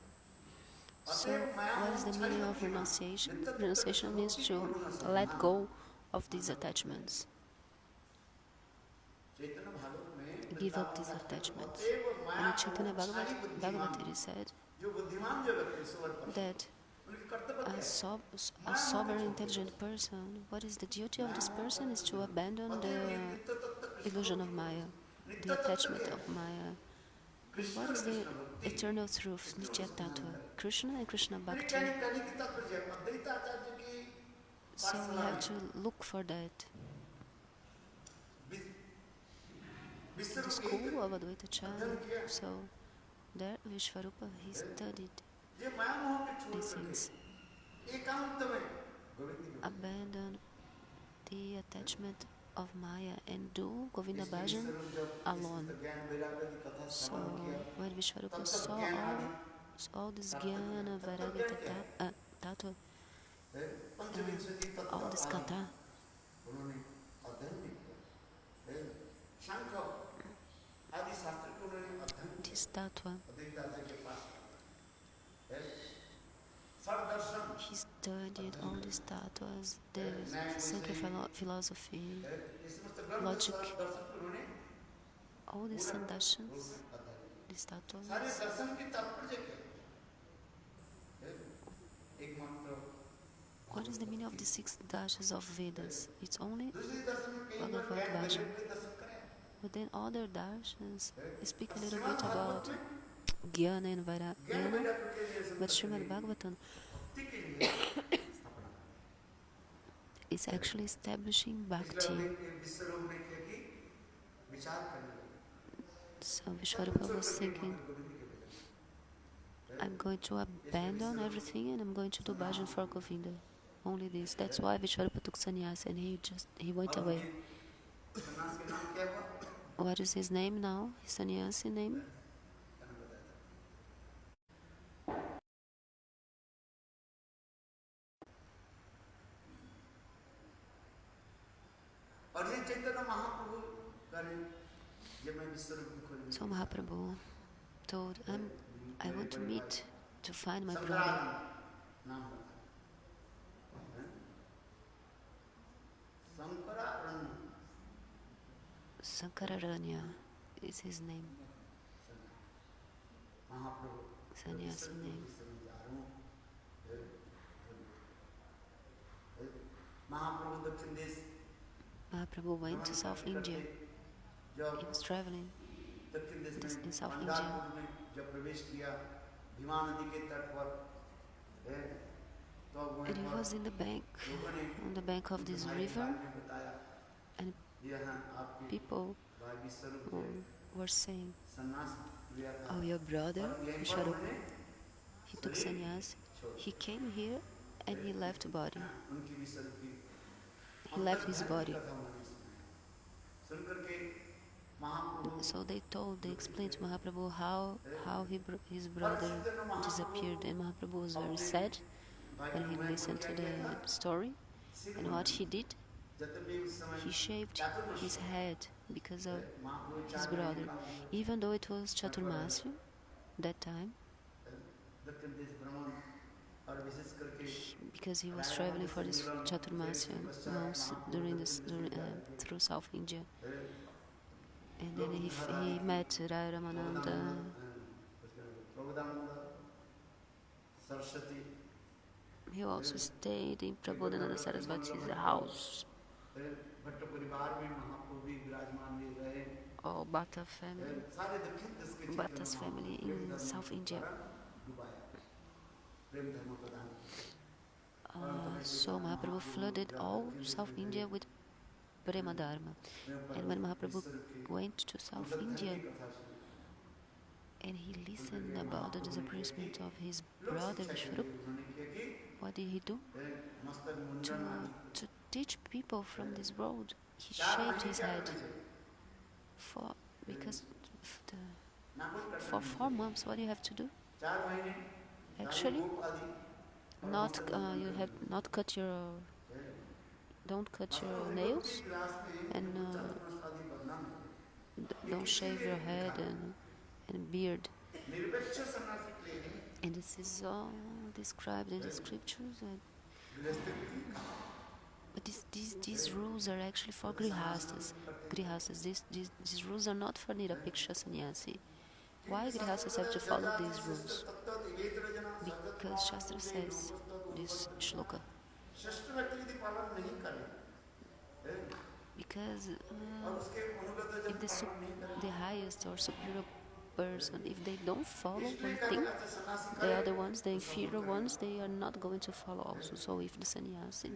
So what is the meaning of renunciation? Renunciation means to let go of these attachments. Give up these attachments. And in Chaitanya Bhagavat it is said that a sober, intelligent person, what is the duty of this person is to abandon the illusion of Maya, the attachment of Maya. And what is the eternal truth, Nitya Tattva? Krishna and Krishna Bhakti. So we have to look for that. The school of Advaitacharya, so there Vishvarupa, he studied these things. Abandon the attachment of Maya and do Govinda Bhajan alone. So when Vishvarupa saw all this Jnana, Vairagya, Tattva, all this Katha, this Tattva, he studied all these tattvas, the Sankhya philosophy, logic, all these sandarshans, these tattvas. What is the meaning of the 6 dashas of Vedas? It's only Bhagavad Bhajan. But then other darshans speak a little bit about Jnana and Vairagya, but Srimad Bhagavatam is actually establishing bhakti. So Vishwarupa was thinking, I'm going to abandon everything and I'm going to do bhajan for Govinda. Only this. That's why Vishwarupa took sannyas and he went away. What is his name now? His sannyasi name? So Mahaprabhu told, I want to meet, to find my brother. Sankararanya is his name. Sannyasi name. Mahaprabhu went to South India. He was traveling in South India. And he was in the bank, on the bank of this river, and people were saying, oh, your brother, Vishwarupa, he took sannyas, he came here and he left the body. He left his body. So they explained to Mahaprabhu how his brother disappeared, and Mahaprabhu was very sad when he listened to the story. And what he did, he shaved his head because of his brother, even though it was Chaturmasya that time, because he was traveling for this Chaturmasya months through South India. And then he met Rai Ramananda, he also stayed in Prabodhananda Sarasvati's house. Or Bhatta's family in South India. So Mahaprabhu flooded all South India with Prema Dharma. And when Mahaprabhu went to South India and he listened about the disappearance of his brother Vishwarupa, what did he do? To teach people from this world, he shaved his head for 4 months. What do you have to do? Actually, don't cut your nails, and don't shave your head and beard. And this is all described in the scriptures. But these rules are actually for grihastas. These rules are not for nirapeksha sannyasi. Why grihastas have to follow these rules? Because Shastra says, this shloka, because if the highest or superior person, if they don't follow one thing, the other ones, the inferior ones, they are not going to follow also. So if the sannyasi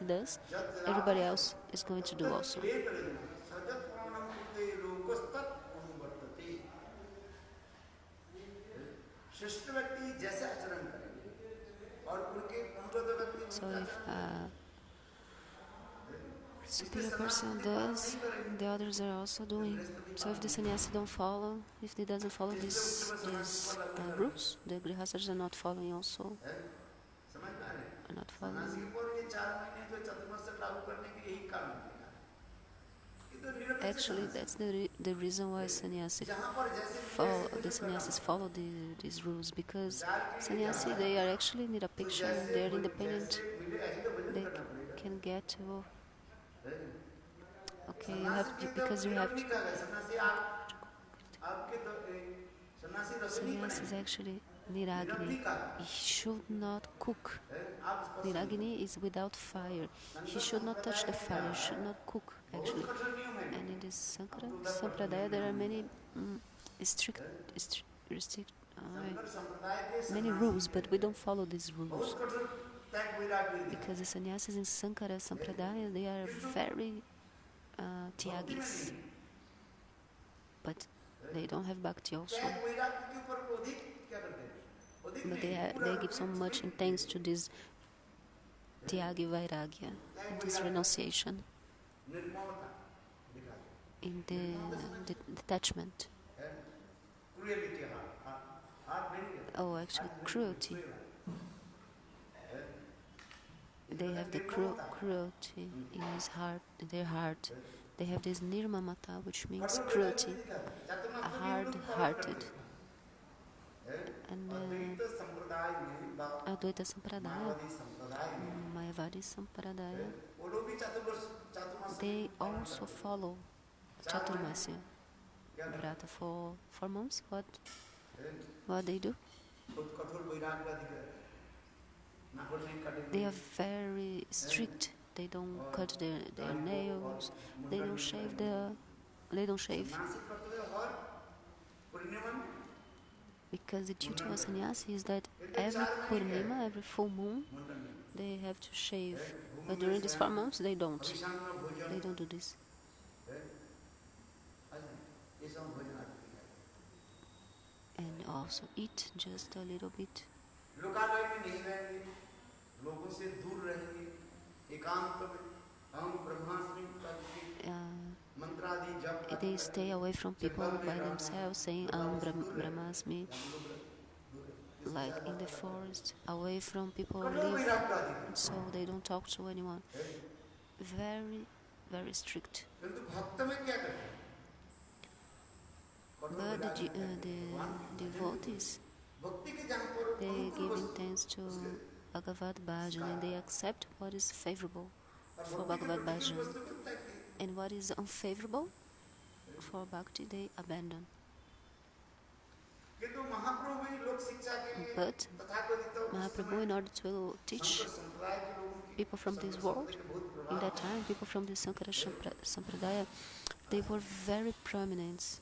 does, everybody else is going to do also. So if superior person does, the others are also doing. So if the sannyasi don't follow, if they doesn't follow these rules, the grihastas are not following also. Are not following. Actually, that's the reason why the sannyasis follow these rules, because sannyasi, they are actually nirapeksha, they are independent. They can get to. Okay, because you have to. Sannyasi is actually niragini. He should not cook. Niragini is without fire. He should not touch the fire. He should not cook, actually. And in this Sampradaya, there are many many rules, but we don't follow these rules. Because the sannyasis in Sankara Sampradaya, they are very tyagis. but they don't have bhakti also. त्याग वैराग्य के ऊपर अधिक क्या करते हैं? अधिक But नहीं, they give so much intense to this tyagi vairagya, this renunciation, निर्ममता दिखाते in the detachment. हैं, cruelty हार्ट नहीं है, Oh, actually, cruelty. They have the cruelty in his heart, in their heart. They have this nirmamata, which means cruelty, hard-hearted. And Advaita Sampradaya, Mayavadi Sampradaya, they also follow Chaturmasya Vrata for 4 months. What they do? They are very strict. They don't cut their nails. They don't shave Because the duty of sannyasi is that every Purnima, every full moon, they have to shave. But during these 4 months, they don't. They don't do this. And also eat just a little bit. They stay away from people by themselves, saying Brahmasmi, like in the forest, away from people who live, so they don't talk to anyone. Very, very strict. But the devotees, they give intense to Bhagavad Bhajan, and they accept what is favorable for Bhagavad Bhajan, and what is unfavorable for Bhakti they abandon. But Mahaprabhu, in order to teach people from this world, in that time, people from the Sankara Sampradaya, they were very prominent.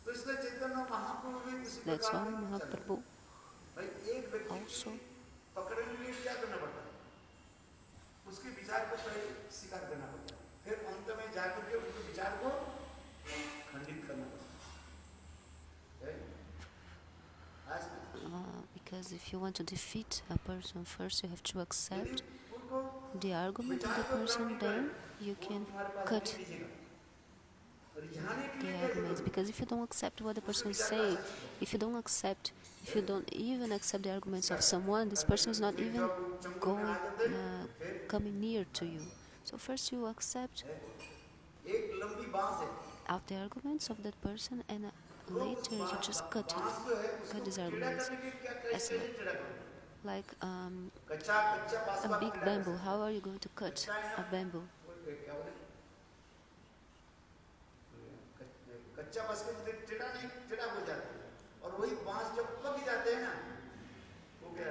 That's why Mahaprabhu also because if you want to defeat a person, first you have to accept the argument of the person, then you can cut the arguments. Because if you don't accept what the person is saying, if you don't even accept the arguments of someone, this person is not even coming near to you. So first you accept out the arguments of that person, and later you just cut these arguments. As like a big bamboo. How are you going to cut a bamboo?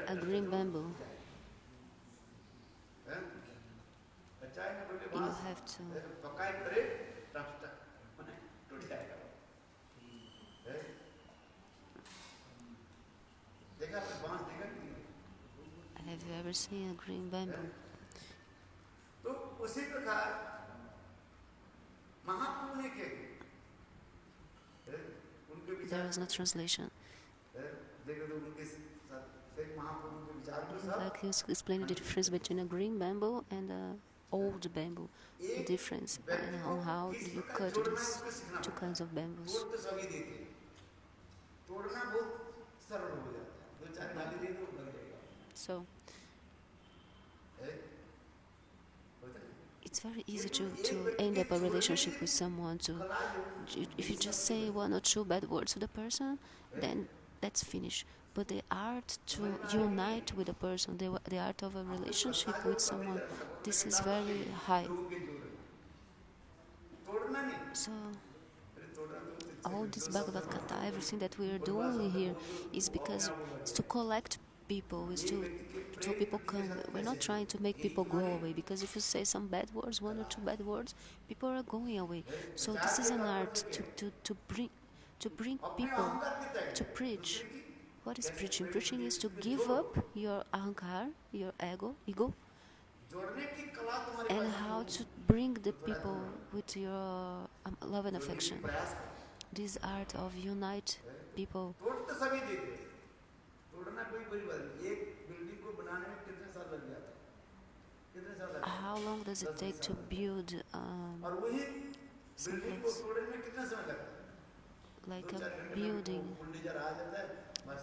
A green bamboo. You have to. Have you ever seen a green bamboo? There is no translation. Like you explain the difference between a green bamboo and an old bamboo. The difference on how you cut these two kinds of bamboos. So it's very easy to end up a relationship with someone. If you just say 1 or 2 bad words to the person, then that's finished. But the art to unite with a person, the art of a relationship with someone, this is very high. So all this Bhagavad Gita, everything that we are doing here is because it's to collect people, is to people come. We're not trying to make people go away, because if you say some bad words, 1 or 2 bad words, people are going away. So this is an art to bring people to preach. What is preaching? Preaching is to give up your ahankar, your ego, and how to bring the people with your love and affection. this art of unite people. तोड़ तो सभी देते हैं, तोड़ना कोई बड़ी बात नहीं। एक बिल्डिंग को बनाने में कितने साल लग जाते हैं? कितने साल लगते हैं? How long does it take to build और वही some बिल्डिंग को place तोड़ने में कितना समय लगता है? like दो a चार घंटे में building? बुलडोजर आ जाता है, बस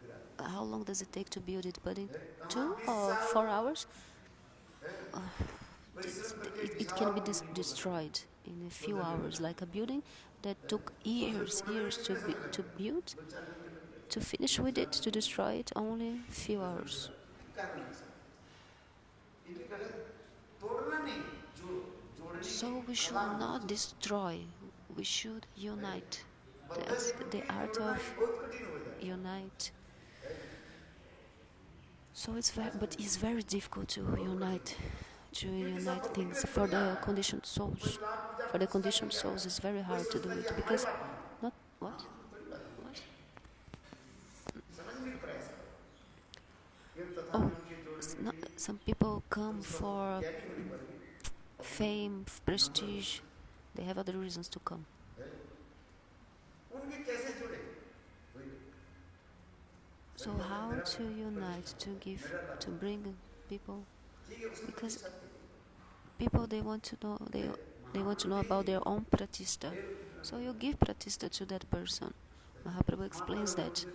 गिरा देता How long does it take to build it? But in है। कहाँ 2 20 or साल 4 hours, परिश्रम करके it Vishal can be building को destroyed in a few बनाया। hours. Like a building that took तो उसे years, तोड़ने में years कितने समय to लगता है? build, दो चार घंटे लग जाते to finish with it, to destroy it, only few hours. हैं। क्या करना है? इनकी गलत तोड़ना नहीं, जोड़ने So की we should कला not होनी destroy, we should unite. चाहिए। बद्ध That's जीवन the की art तोड़ना of भी बहुत कठिन हो जाता है। unite. So but it's very difficult to unite things for the conditioned souls. For the conditioned souls, it's very hard to do it because not what? समझ नहीं पा रहा है सब। ये तथा Oh, उनके जोड़ने की some people come for fame, prestige. They have other reasons to come. उनके कैसे जुड़े? So how to unite, to bring people? Because people they want to know about their own pratista. So you give pratista to that person. Mahaprabhu explains that.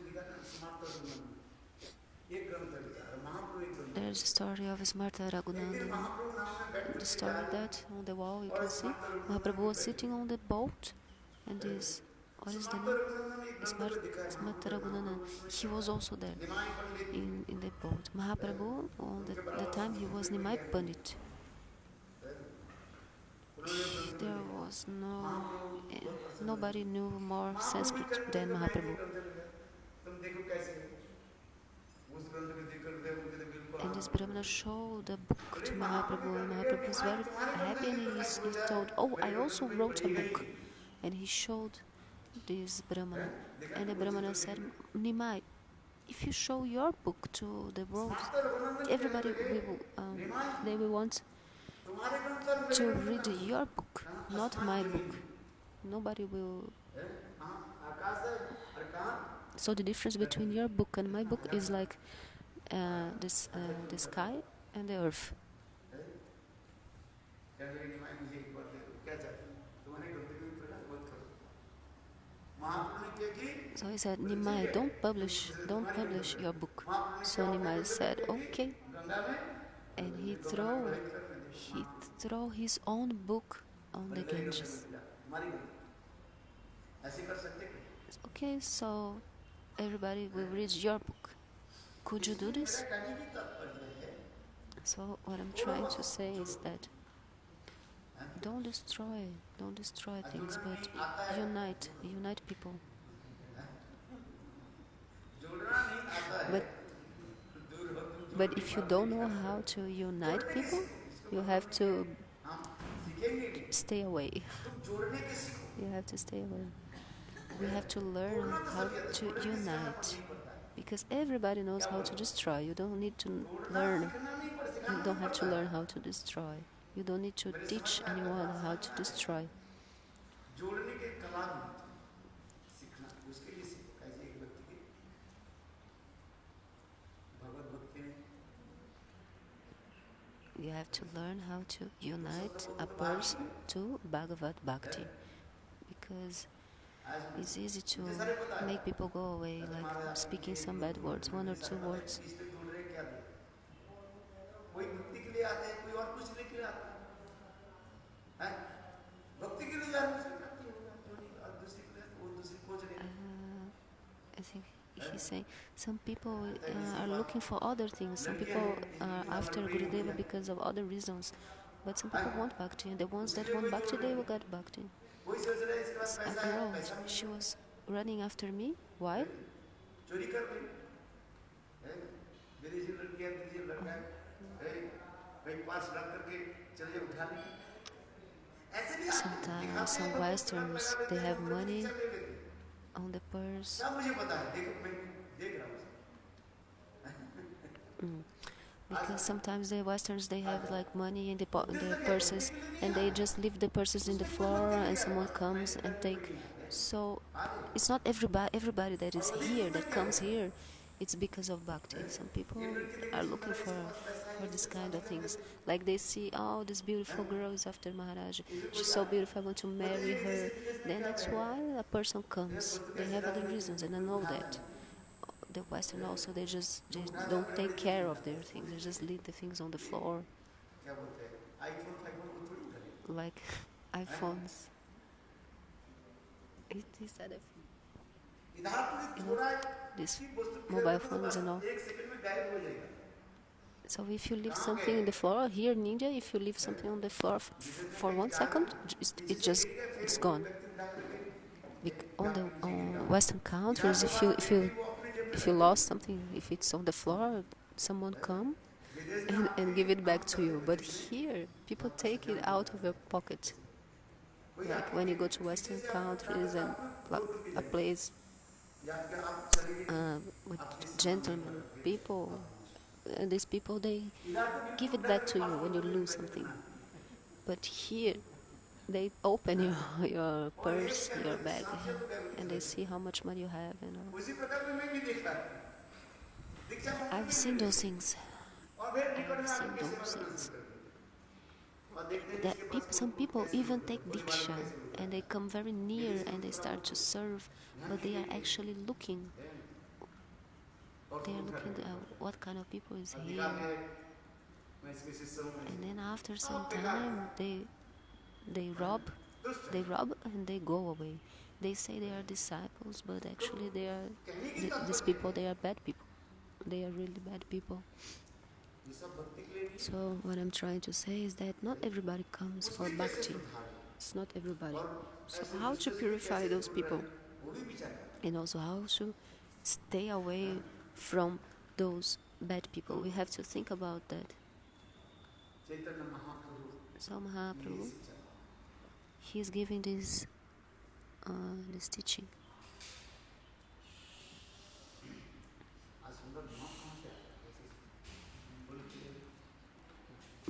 There's a story of Smarta Raghunandan. The story that on the wall you can see Mahaprabhu was sitting on the boat, and this, what is the name? Smarta Raghunandan. He was also there in the boat. Mahaprabhu, on the time he was Nimai Pandit. There was nobody knew more Sanskrit than Mahaprabhu. And this Brahmana showed the book to Mahaprabhu, and Mahaprabhu was very happy, and he told, "Oh, I also wrote a book." And he showed this Brahmana, and the Brahmana said, "Nimai, if you show your book to the world, everybody they will want to read your book, not my book. Nobody will." So the difference between your book and my book is like the sky and the earth. So he said, "Nimai, don't publish your book." So Nimai said, "Okay," and he throw his own book on the Ganges. Okay, so everybody will read your book. Could you do this? So what I'm trying to say is that don't destroy things, but unite people. But if you don't know how to unite people, you have to stay away. You have to stay away. We have to learn how to unite, because everybody knows how to destroy. You don't need to learn. You don't have to learn how to destroy. You don't need to teach anyone how to destroy. You have to learn how to unite a person to Bhagavad Bhakti, because it's easy to make people go away, like speaking some bad words, 1 or 2 words. I think he's saying some people are looking for other things. Some people are after Gurudeva because of other reasons. But some people want Bhakti, and the ones that want Bhakti, they will get Bhakti. A girl, she was running after me. Why? Sometimes some Westerns, they have money on the purse. Because sometimes the Westerns, they have like money in the purses, and they just leave the purses in the floor, and someone comes and take So it's not everybody that is here, that comes here, it's because of bhakti. Some people are looking for this kind of things. Like they see, oh, this beautiful girl is after Maharaj. She's so beautiful, I want to marry her. Then that's why a person comes. They have other reasons, and I know that. The Western also, they don't take care of their things. They just leave the things on the floor, like iPhones. It is that these mobile phones and all. So if you leave something in the floor here in India, if you leave something on the floor for 1 second, it's gone. On Western countries, if you lost something, if it's on the floor, someone come and give it back to you. But here, people take it out of your pocket. Like when you go to Western countries and a place with gentlemen people, and these people, they give it back to you when you lose something. But here, they open your purse, your bag, and they see how much money you have. I've seen those things. Some people even take diksha and they come very near and they start to serve, but they are actually looking. They are looking at what kind of people is here. And then after some time, they rob and they go away. They say they are disciples, but actually these people, they are bad people. They are really bad people. So what I'm trying to say is that not everybody comes for bhakti. It's not everybody. So how to purify those people? And also how to stay away from those bad people. We have to think about that. So Mahaprabhu, he is giving this teaching.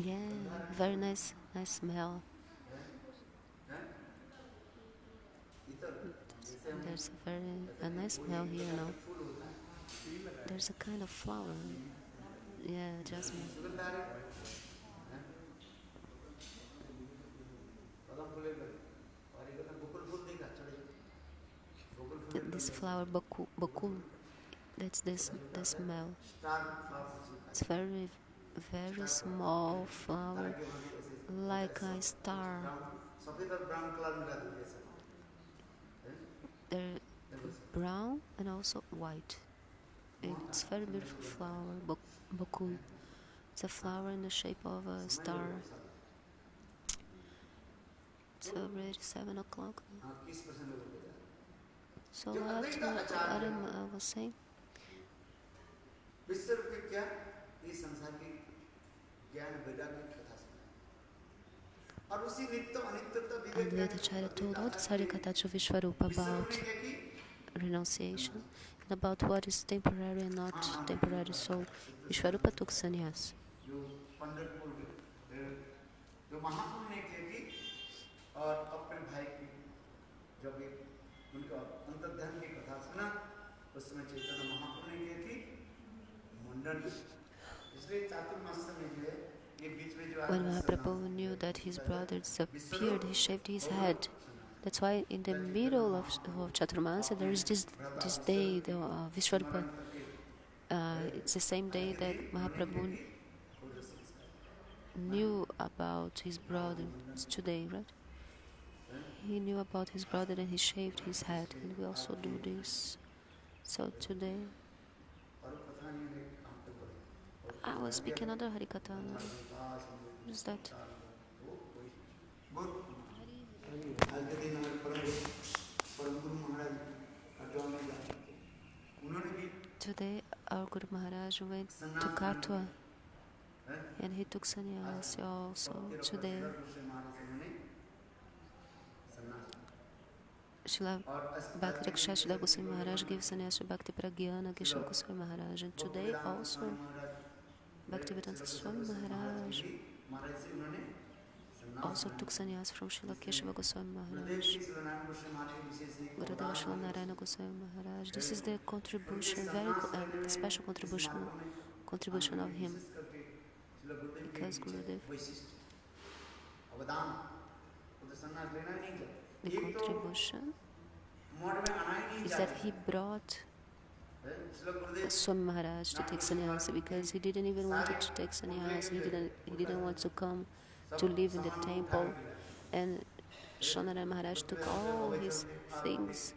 Yeah, very nice smell. There's a nice smell here now. There's a kind of flower. Yeah, jasmine. This flower, bakul, that's the smell. It's very, very small flower, like a star. They're brown and also white. And it's very beautiful flower, bakul. It's a flower in the shape of a star. It's already 7 o'clock. So what I was saying? Advaitacharya told all this Harikatha to Vishwarupa about renunciation and about what is temporary and not temporary. So Vishwarupa took sannyas. When Mahaprabhu knew that his brother disappeared, he shaved his head. That's why in the middle of Chaturmasya there is this day, the Vishwarupa. It's the same day that Mahaprabhu knew about his brother. It's today, right? He knew about his brother and he shaved his head, and we also do this. So today, I was speaking another Harikatha. What is that? Today, our Guru Maharaj went to Katwa and he took sannyasi also today. Srila Bhakti Rakshashila Goswami Maharaj gave sannyas to Bhakti Pragyana Keshav Goswami Maharaj, and today also Bhaktivedanta Swami Maharaj also took sannyas from Srila Keshava Goswami Gurudev Maharaj, की श्रीनारायण कृष्ण महादेव विशेष एक Gurudeva अवदान Srila होते Narayana हैं Goswami Maharaj. This is the उनके contribution, sannyas लेने में special इस contribution, मार्ग में contribution आने of में him, विशेष करके श्रील गुरुदेव के because विशेष Gurudev, वैशिष्ट अवदान वो तो सन्नास लेना नहीं the चाहिए एक तो contribution मठ में आना ही नहीं is that he चाहिए brought Srila Gurudev Swami Maharaj to take sannyas, because he didn't even want to take sannyas. He didn't want to come to live in the temple, and Shanara Maharaj took all his things,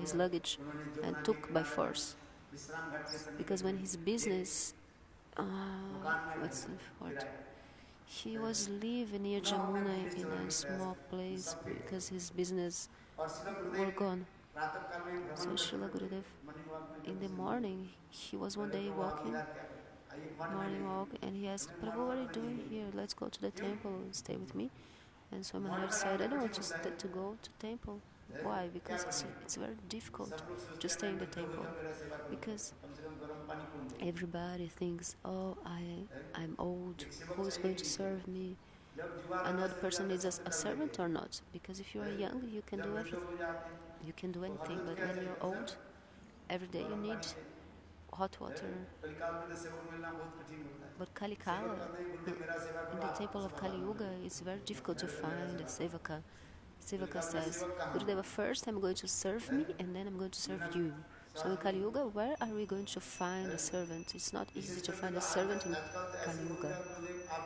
his luggage, and took by force. Because when his business, what's the word? He was living near Jamuna in a small place because his business were gone. So Srila Gurudev, in the morning, he was one day walking, morning walk, and he asked, Prabhu, what are you doing here? Let's go to the temple and stay with me. And Swami Maharaj said, I don't want to go to temple. Why? Because it's very difficult to stay in the temple. Because everybody thinks, oh, I'm old, who is going to serve me? Another person needs a servant or not? Because if you are young, you can do everything. You can do anything, but when you're old, every day you need hot water. But Kalikala, in the temple of Kali Yuga, it's very difficult to find a sevaka. Sevaka says, Gurudeva, first I'm going to serve me, and then I'm going to serve you. So in Kali Yuga, where are we going to find a servant? It's not easy to find a servant in Kali Yuga.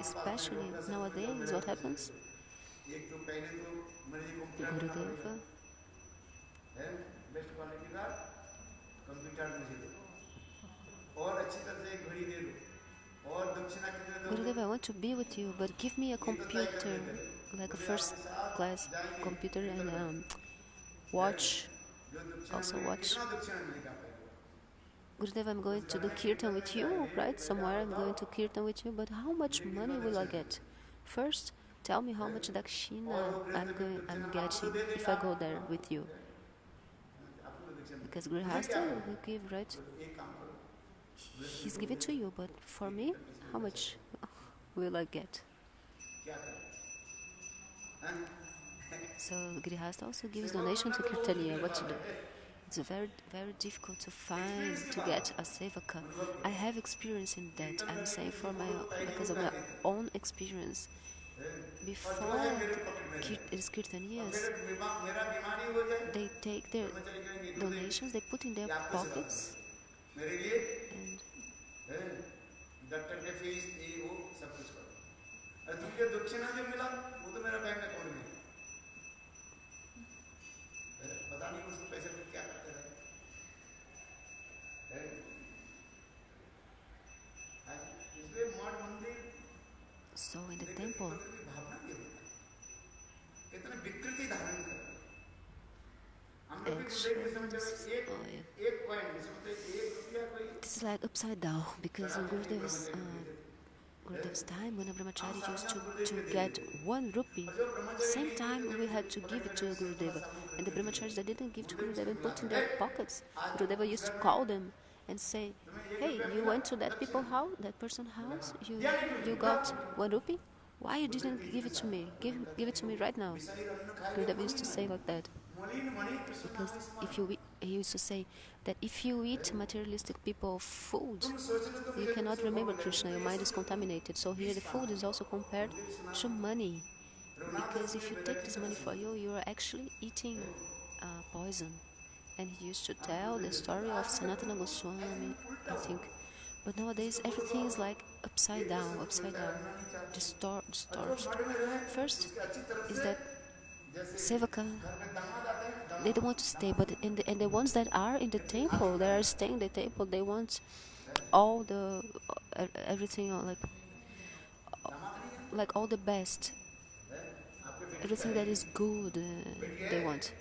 Especially nowadays, what happens? Gurudeva Gurudeva, I want to be with you, but give me a computer, like a first class computer, and watch, also watch. Gurudeva, I'm going to do kirtan with you, right? Somewhere I'm going to kirtan with you, but how much money will I get? First, tell me how much dakshina I'm getting if I go there with you. Because Grihastha will give, right? He's giving to you, but for me, how much will I get? So Grihastha also gives donation to Kirtaniya. What to do? It's very, very difficult to find, to get a sevaka. I have experience in that. I'm saying because of my own experience. Before these Kirtaniyas, they take their donations, they put in their pockets, and so in the temple, this is like upside down, because in Gurudev's time, when a brahmachari used to get 1 rupee, same time we had to give it to Gurudeva. And the brahmacharis that didn't give to Gurudeva and put in their pockets, Gurudeva used to call them and say, hey, you went to that person's house, you got 1 rupee? Why you didn't give it to me? Give it to me right now. Gurudeva used to say like that. Because he used to say that if you eat materialistic people food, you cannot remember Krishna, your mind is contaminated. So here the food is also compared to money. Because if you take this money for you, you are actually eating poison. And he used to tell the story of Sanatana Goswami, I think. But nowadays everything is like upside down, distorted. First is that sevaka, they don't want to stay, but and the ones that are in the temple, they are staying in the temple, they want all the everything, like all the best, everything that is good, they want.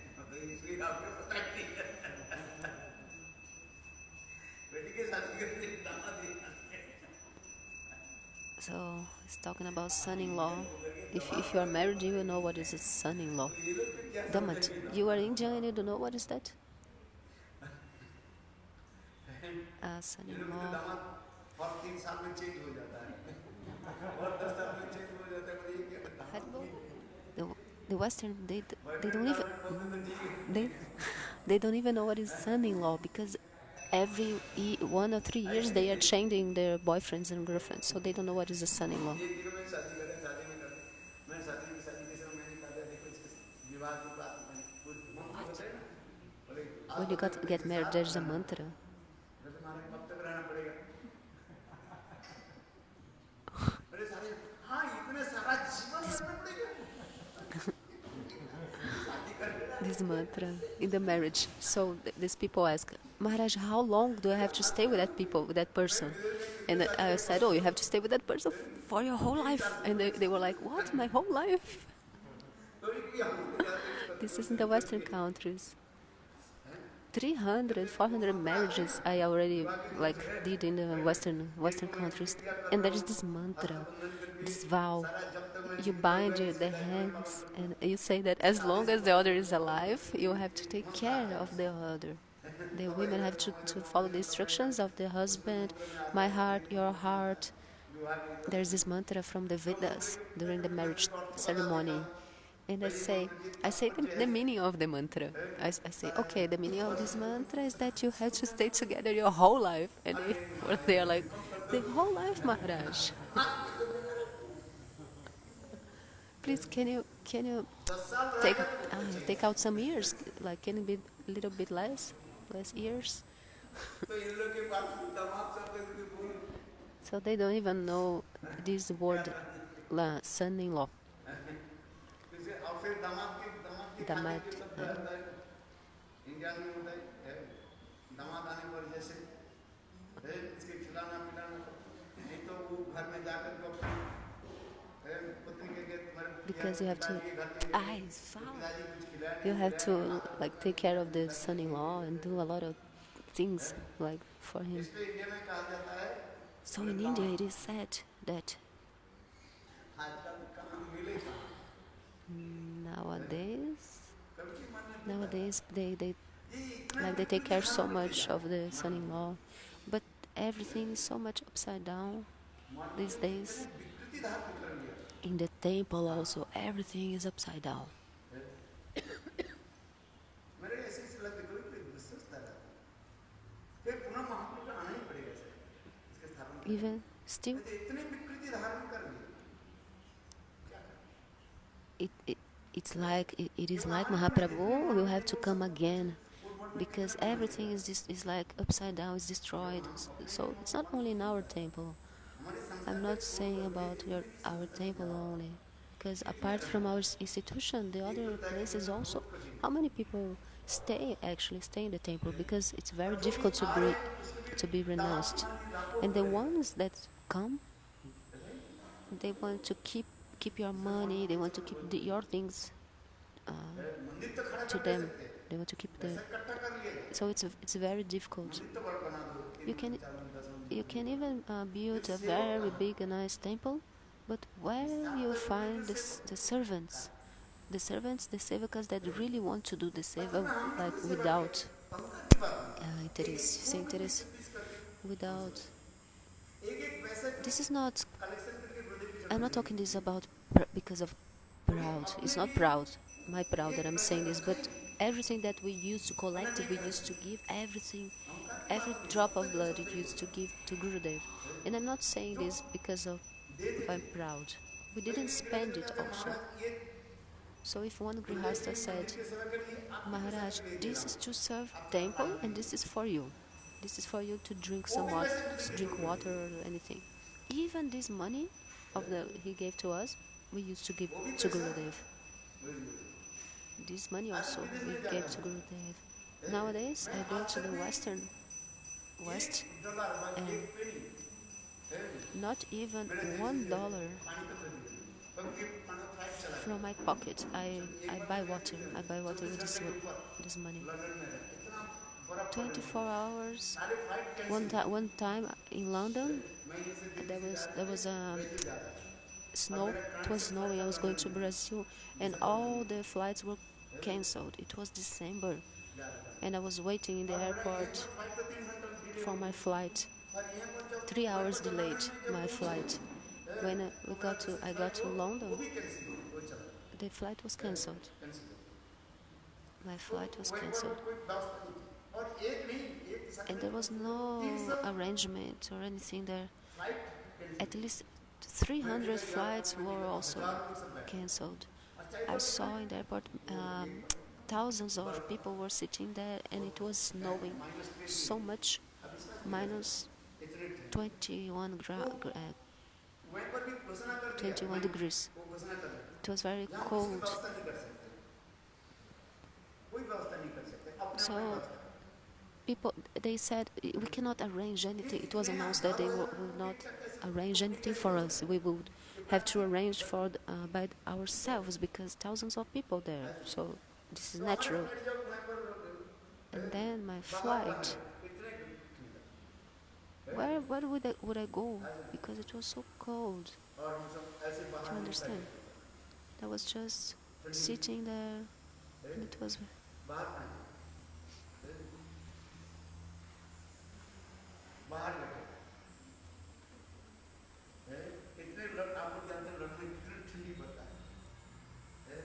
So it's talking about son-in-law. If you are married, you will know what is a son-in-law. Damat, you are Indian and you don't know what is that? Son-in-law. The Western, they don't boyfriend even girlfriend बोलते तो ठीक है they they don't even know what is son-in-law, because every 1 or 3 years they are changing their boyfriends and girlfriends, so they don't know what is a son-in-law. एक दिन में शादी करें शादी में कर दी मैंने शादी के समय मैंने कहा देखो इसके विवाह की बात मैंने कुछ मंत्र बताए ना बोले When आप you अपने got पति get के married, साथ there's a रहना mantra. तो तुम्हारे कब तक रहना पड़ेगा अरे सारे हाँ इतने सारा जीवन This रखना पड़ेगा शादी कर लेना this mantra in the marriage. So these people ask, Maharaj, how long do I have to stay with that people, with that person? And I said, oh, you have to stay with that person for your whole life. And they were like, what, my whole life? तो ये हमको याद है कि This is in the Western countries. 300, 400 marriages I already like did in the Western countries, and there is this mantra, this vow. You bind the hands and you say that as long as the other is alive, you have to take care of the other. The women have to follow the instructions of the husband. My heart, your heart. There's this mantra from the Vedas during the marriage ceremony. And I say the meaning of the mantra. I say, okay, the meaning of this mantra is that you have to stay together your whole life. And they are like, the whole life, Maharaj. Please, can you take take out some years? Like, can it be a little bit less years? तो इन लोग के पास दामाद सब लोग बोल So they don't even know this word, son-in-law. और फिर दामाद के खाने Damad. के सब क्या होता है इंडिया में होता है दामाद आने पर जैसे इसके खिलाना पिलाना नहीं तो वो घर में जाकर के पत्नी के तुम्हारे Because you have to, पिताजी कुछ खिलाने you have to like take care of the son-in-law and do a lot of things like for him. इसलिए इंडिया में कहा जाता है So in India it is said that आजकल कहाँ मिले nowadays they take care so much of the son-in-law, but everything is so much upside down these days. In the temple also everything is upside down. मेरे ऐसे ऐसे लगते कोई कोई विश्वस्ता रहता फिर पुनः महाप्रभु का आना ही पड़ेगा सर इसके स्थापना Even still इतनी विकृति धारण कर ली it is like Mahaprabhu will have to come again, because everything is like upside down, is destroyed. So it's not only in our temple. I'm not saying about our temple only, because apart from our institution, the other places also, how many people stay in the temple, because it's very difficult to be renounced. And the ones that come, they want to keep your money, they want to keep your things to them. They want to keep them. So it's very difficult. You can even build a very big and nice temple, but where you find the servants, the sevakas that really want to do the seva, like without interest, without. This is not. I'm not talking this about because of proud. It's not proud, my proud that I'm saying this, but everything that we used to collect, we used to give everything, every drop of blood it used to give to Gurudev. And I'm not saying this because of I'm proud. We didn't spend it also. So if one Grihastha said, Maharaj, this is to serve temple and this is for you. This is for you to drink some water, or anything. Even this money he gave to us, we used to give to Gurudev. This money also we gave to Gurudev. Nowadays, I go to the West, and not even $1 from my pocket. I buy water. I buy water with this money. 24 hours. One time in London, there was snow. It was snowing. I was going to Brazil, and all the flights were cancelled. It was December, and I was waiting in the airport for my flight. 3 hours delayed my flight. When I got to London, the flight was cancelled. Cancel हो My तो flight was वहीं पर cancelled. कोई व्यवस्था नहीं थी और एक नहीं एक साथ And नहीं there was वो no 300 arrangement or anything there. Flight At cancel least मैं 300 टिकट याद flights मैं were टिकट also हजार लोग सब बैठे cancelled. और चाहे I तो saw कितना in the airport वो एक thousands of बर्फ people were sitting there, and it was snowing minus 20 so much, अब विश्वास नहीं कर minus सकते इतने ठंड 21 वहीं पर भी घोषणा कर दिया 21 degrees. वो घोषणा कर दिया It was very यहाँ उसकी cold. व्यवस्था नहीं कर सकते कोई व्यवस्था नहीं कर सकते अपने So अपने व्यवस्था people, they said we cannot arrange anything. It was announced that they would not arrange anything for us. We would have to arrange for by ourselves because thousands of people there. So this is तो हमारे natural. Flight जब वहीं पर And then my बाहर flight, इतने ठंड where would I go? Because it was so cold. और हम सब ऐसे Do बाहर you निकल understand? I was just sitting there, and it was बाहर आए बाहर बैठे इतने आप लोग जानते हैं लड़ने कितनी ठंडी पड़ता है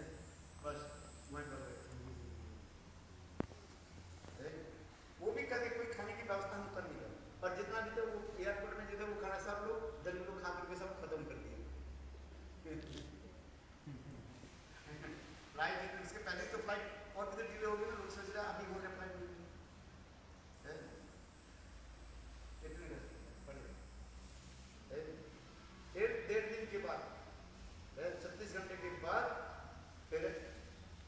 बस वहीं पर बैठे वो भी कभी कोई खाने की व्यवस्था हम कर नहीं कर और जितना भी था वो एयरपोर्ट में जिधर वो खाना सब लोग दल लोग खा करके सब खत्म कर दिए फ्लाइट इसके पहले तो फ्लाइट और किधर डिले हो गई ना लोग सोच रहे अभी हो रहे फ्लाइट डेढ़ दिन के बाद 36 घंटे के बाद फिर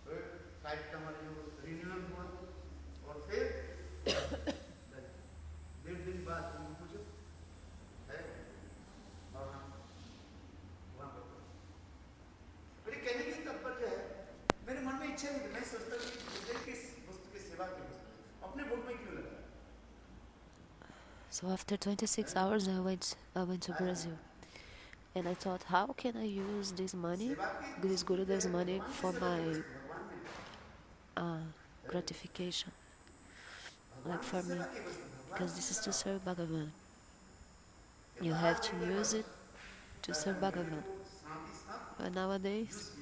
फ्लाइट का हमारे रिन्यूअल हुआ और फिर डेढ़ दिन बाद पूछो है और हम वहाँ पर मेरे कहने की तात्पर्य है मेरे मन में इच्छा नहीं मैं सोचता कि मुझे किस वस्तु की सेवा की अपने वोट में क्यों लगा So after 26 hours, I went to Brazil, and I thought, how can I use this money, this Gurudev's money, for my gratification, like for me, because this is to serve Bhagavan. You have to use it to serve Bhagavan. But nowadays,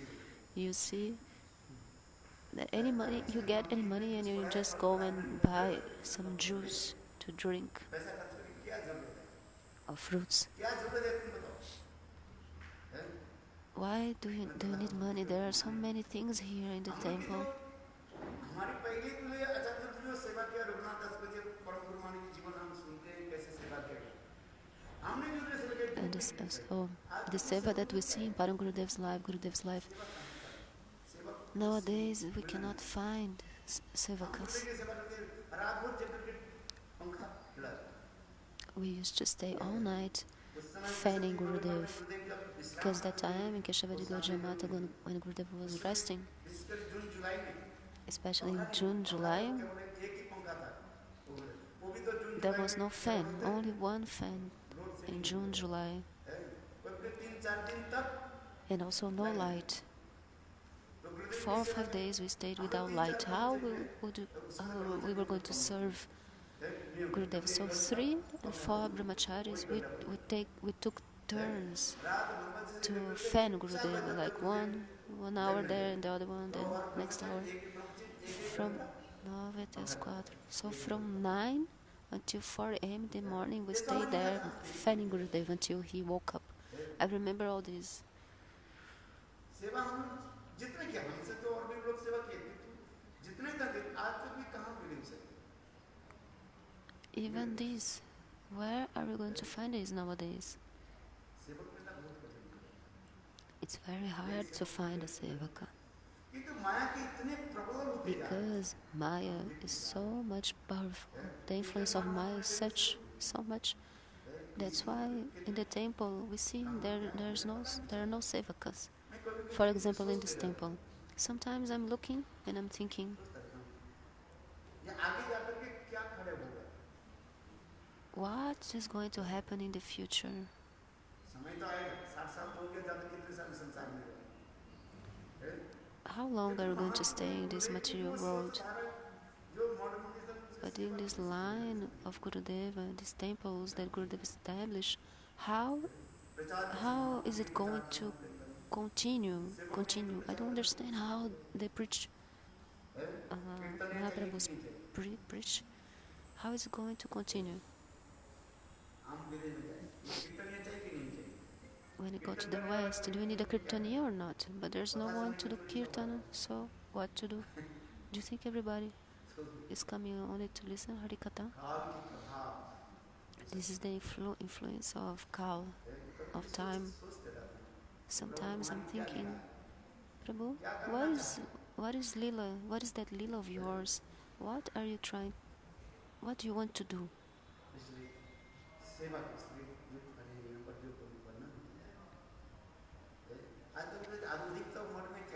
you see that any money you get, any money, and you just go and buy some juice to drink. Or fruits. Why do you need money? There are so many things here in the temple. And the seva that we see in Param Gurudev's life, nowadays we cannot find sevakas. We used to stay all night fanning Gurudev, because that time in Keshavadi Gaudiya Mata, when Gurudev was resting, especially in June, July, there was no fan, only one fan in June, July, and also no light. 4 or 5 days we stayed without light. How we were going to serve Gurudev? So 3 and 4 brahmacharis, we took turns to fan Gurudev, like one hour there and the other one, then next hour. From 9 até as 4. So from 9 until 4 a.m. in the morning, we stayed there fanning Gurudev until he woke up. I remember all this. Even this, where are we going to find this nowadays? It's very hard to find a sevaka, because Maya is so much powerful. The influence of Maya is so much. That's why in the temple we see there are no sevakas. For example, in this temple, sometimes I'm looking and I'm thinking, what is going to happen in the future? How long are we going to stay in this material world? But in this line of Gurudeva, these temples that Gurudeva established, how is it going to continue. I don't understand how they preach Mahaprabhu's preach. How is it going to continue? When you go to the west, do you need a kirtaniya or not? But there's no one to do kirtana, so what to do? Do you think everybody is coming only to listen Harikatha? This is the influence of Kal, of time. Sometimes I'm thinking, Prabhu, what is lila? What is that lila of yours? What are you trying? What do you want to do?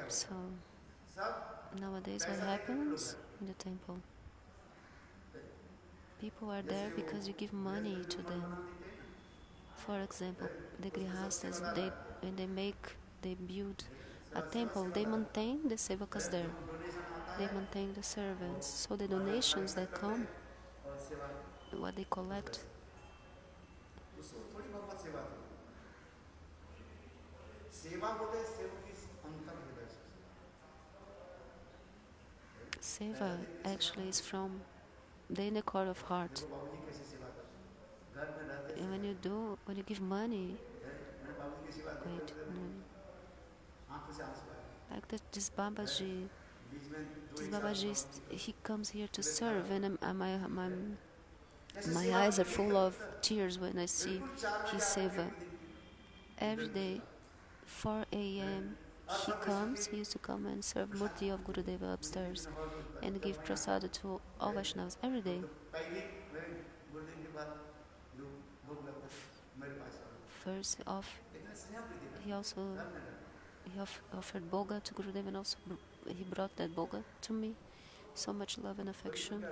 So nowadays, what happens in the temple? People are there because you give money to them. For example, the grihastas, when they build a temple, they maintain the sevakas there. They maintain the servants. So the donations that come, what they collect, seva actually is from the inner core of heart. And when you give money, wait, like this Babaji, he comes here to serve, and my eyes are full of tears when I see his seva. Every day, 4 a.m., he used to come and serve Murti of Gurudeva upstairs and give prasada to all Vaishnavas every day. First off, he offered boga to Gurudeva, and also he brought that boga to me. So much love and affection.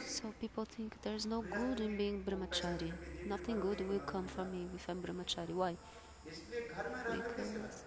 So people think there's no good in being brahmachari. Nothing good will come from me if I'm brahmachari. Why? Because